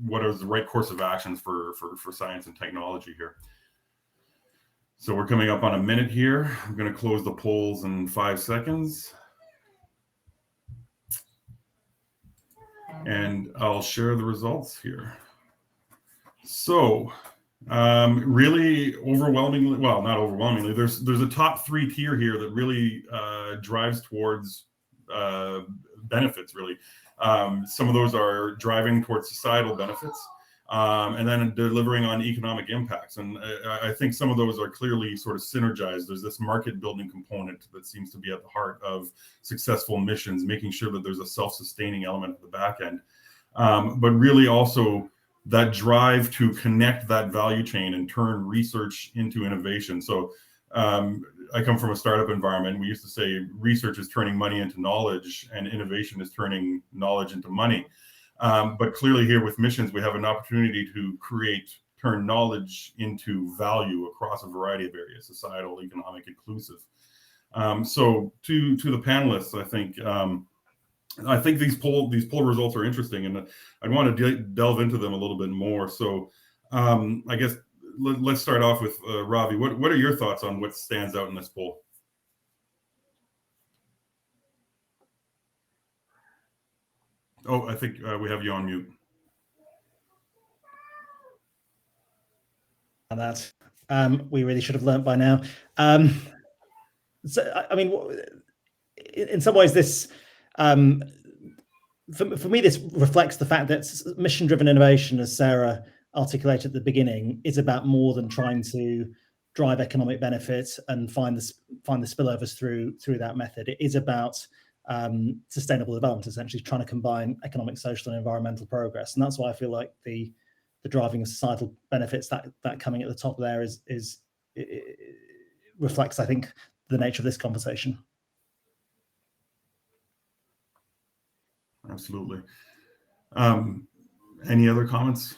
what is the right course of actions for science and technology here. So we're coming up on a minute here. I'm going to close the polls in 5 seconds. And I'll share the results here. So really overwhelmingly, well, not overwhelmingly, there's a top 3 tier here that really drives towards benefits, really. Some of those are driving towards societal benefits, and then delivering on economic impacts. And I think some of those are clearly sort of synergized. There's this market building component that seems to be at the heart of successful missions, making sure that there's a self-sustaining element at the back end. But really also that drive to connect that value chain and turn research into innovation. So I come from a startup environment. We used to say research is turning money into knowledge and innovation is turning knowledge into money. But clearly here with missions, we have an opportunity to turn knowledge into value across a variety of areas, societal, economic, inclusive. So to the panelists, I think these poll results are interesting, and I want to delve into them a little bit more. So I guess let's start off with Ravi. What are your thoughts on what stands out in this poll? Oh, I think we have you on mute. that. We really should have learnt by now. So, I mean, in some ways, this, for me, this reflects the fact that mission-driven innovation, as Sarah articulated at the beginning, is about more than trying to drive economic benefit and find the spillovers through that method. It is about sustainable development, essentially trying to combine economic, social, and environmental progress. And that's why I feel like the driving of societal benefits that coming at the top there it reflects, I think, the nature of this conversation. Absolutely. Any other comments?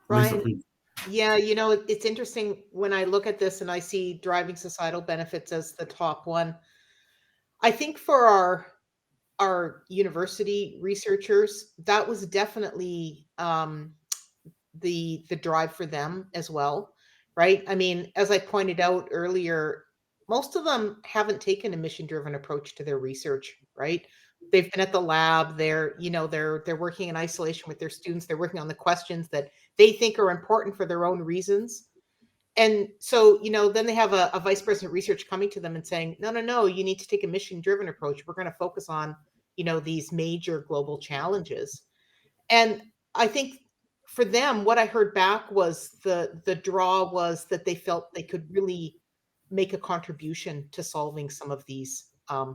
Ryan, Lisa, yeah, it's interesting when I look at this and I see driving societal benefits as the top one. I think for our university researchers, that was definitely the drive for them as well, right? I mean, as I pointed out earlier, most of them haven't taken a mission-driven approach to their research, right? They've been at the lab. They're working in isolation with their students. They're working on the questions that they think are important for their own reasons. And so, then they have a vice president of research coming to them and saying, no, you need to take a mission-driven approach. We're going to focus on, these major global challenges. And I think for them, what I heard back was the draw was that they felt they could really make a contribution to solving some of these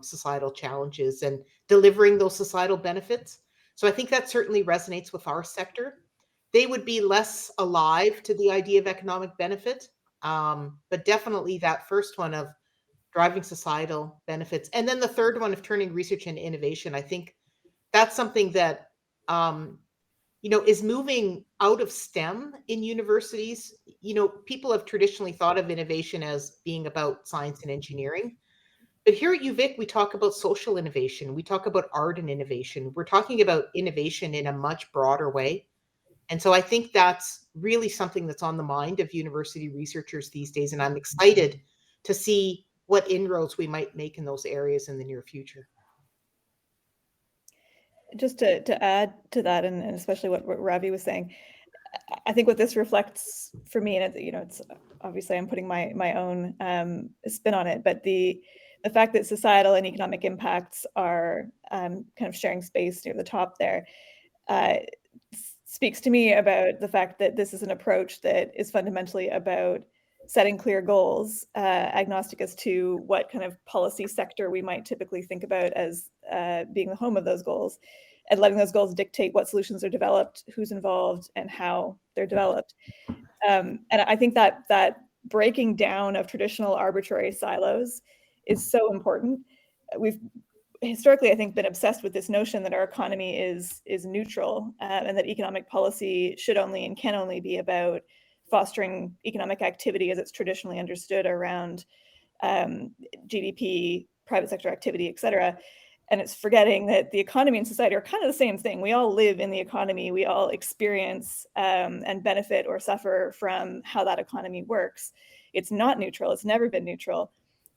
societal challenges and delivering those societal benefits. So I think that certainly resonates with our sector. They would be less alive to the idea of economic benefit, but definitely that first one of driving societal benefits. And then the third one of turning research into innovation. I think that's something that is moving out of STEM in universities. People have traditionally thought of innovation as being about science and engineering. But here at UVic, we talk about social innovation. We talk about art and innovation. We're talking about innovation in a much broader way. And so I think that's really something that's on the mind of university researchers these days. And I'm excited to see what inroads we might make in those areas in the near future. Just to add to that, and especially what Ravi was saying, I think what this reflects for me, and it's obviously I'm putting my own spin on it, but the fact that societal and economic impacts are kind of sharing space near the top there speaks to me about the fact that this is an approach that is fundamentally about setting clear goals, agnostic as to what kind of policy sector we might typically think about as being the home of those goals, and letting those goals dictate what solutions are developed, who's involved, and how they're developed. And I think that breaking down of traditional arbitrary silos is so important. We've historically, I think, been obsessed with this notion that our economy is neutral, and that economic policy should only and can only be about fostering economic activity as it's traditionally understood around GDP, private sector activity, et cetera. And it's forgetting that the economy and society are kind of the same thing. We all live in the economy. We all experience and benefit or suffer from how that economy works. It's not neutral. It's never been neutral.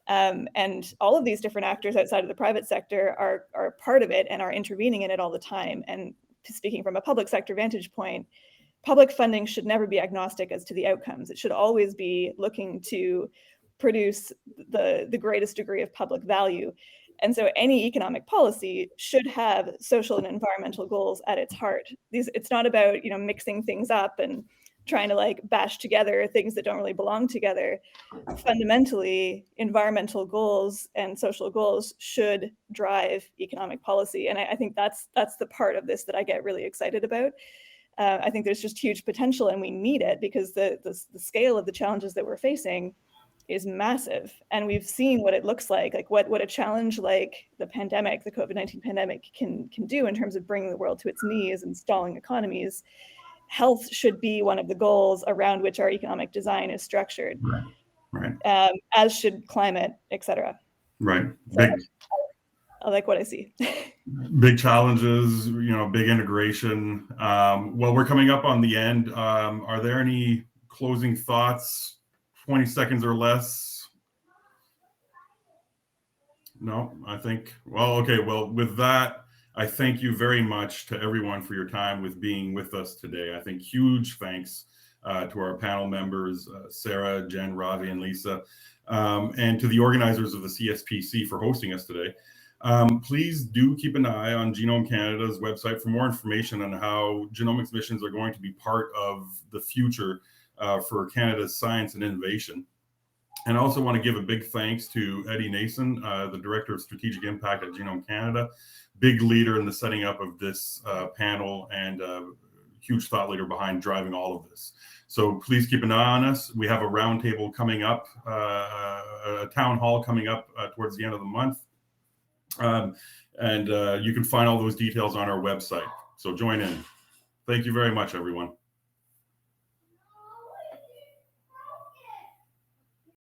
And all of these different actors outside of the private sector are part of it and are intervening in it all the time. And speaking from a public sector vantage point, public funding should never be agnostic as to the outcomes. It should always be looking to produce the greatest degree of public value. And so any economic policy should have social and environmental goals at its heart. It's not about, mixing things up and trying to bash together things that don't really belong together. Fundamentally, environmental goals and social goals should drive economic policy. And I think that's the part of this that I get really excited about. I think there's just huge potential, and we need it because the scale of the challenges that we're facing is massive. And we've seen what it looks like what a challenge like the pandemic, the COVID-19 pandemic can do in terms of bringing the world to its knees and stalling economies. Health should be one of the goals around which our economic design is structured. Right. As should climate, et cetera. Right. So I like what I see. Big challenges, big integration. Well, we're coming up on the end. Are there any closing thoughts? 20 seconds or less? No, I think, okay. Well, with that, I thank you very much to everyone for your time with being with us today. I think huge thanks to our panel members, Sarah, Jen, Ravi, and Lisa, and to the organizers of the CSPC for hosting us today. Please do keep an eye on Genome Canada's website for more information on how genomics missions are going to be part of the future for Canada's science and innovation. And I also want to give a big thanks to Eddie Nason, the Director of Strategic Impact at Genome Canada, big leader in the setting up of this panel and huge thought leader behind driving all of this. So please keep an eye on us. We have a roundtable coming up, a town hall coming up towards the end of the month. And you can find all those details on our website. So join in. Thank you very much, everyone.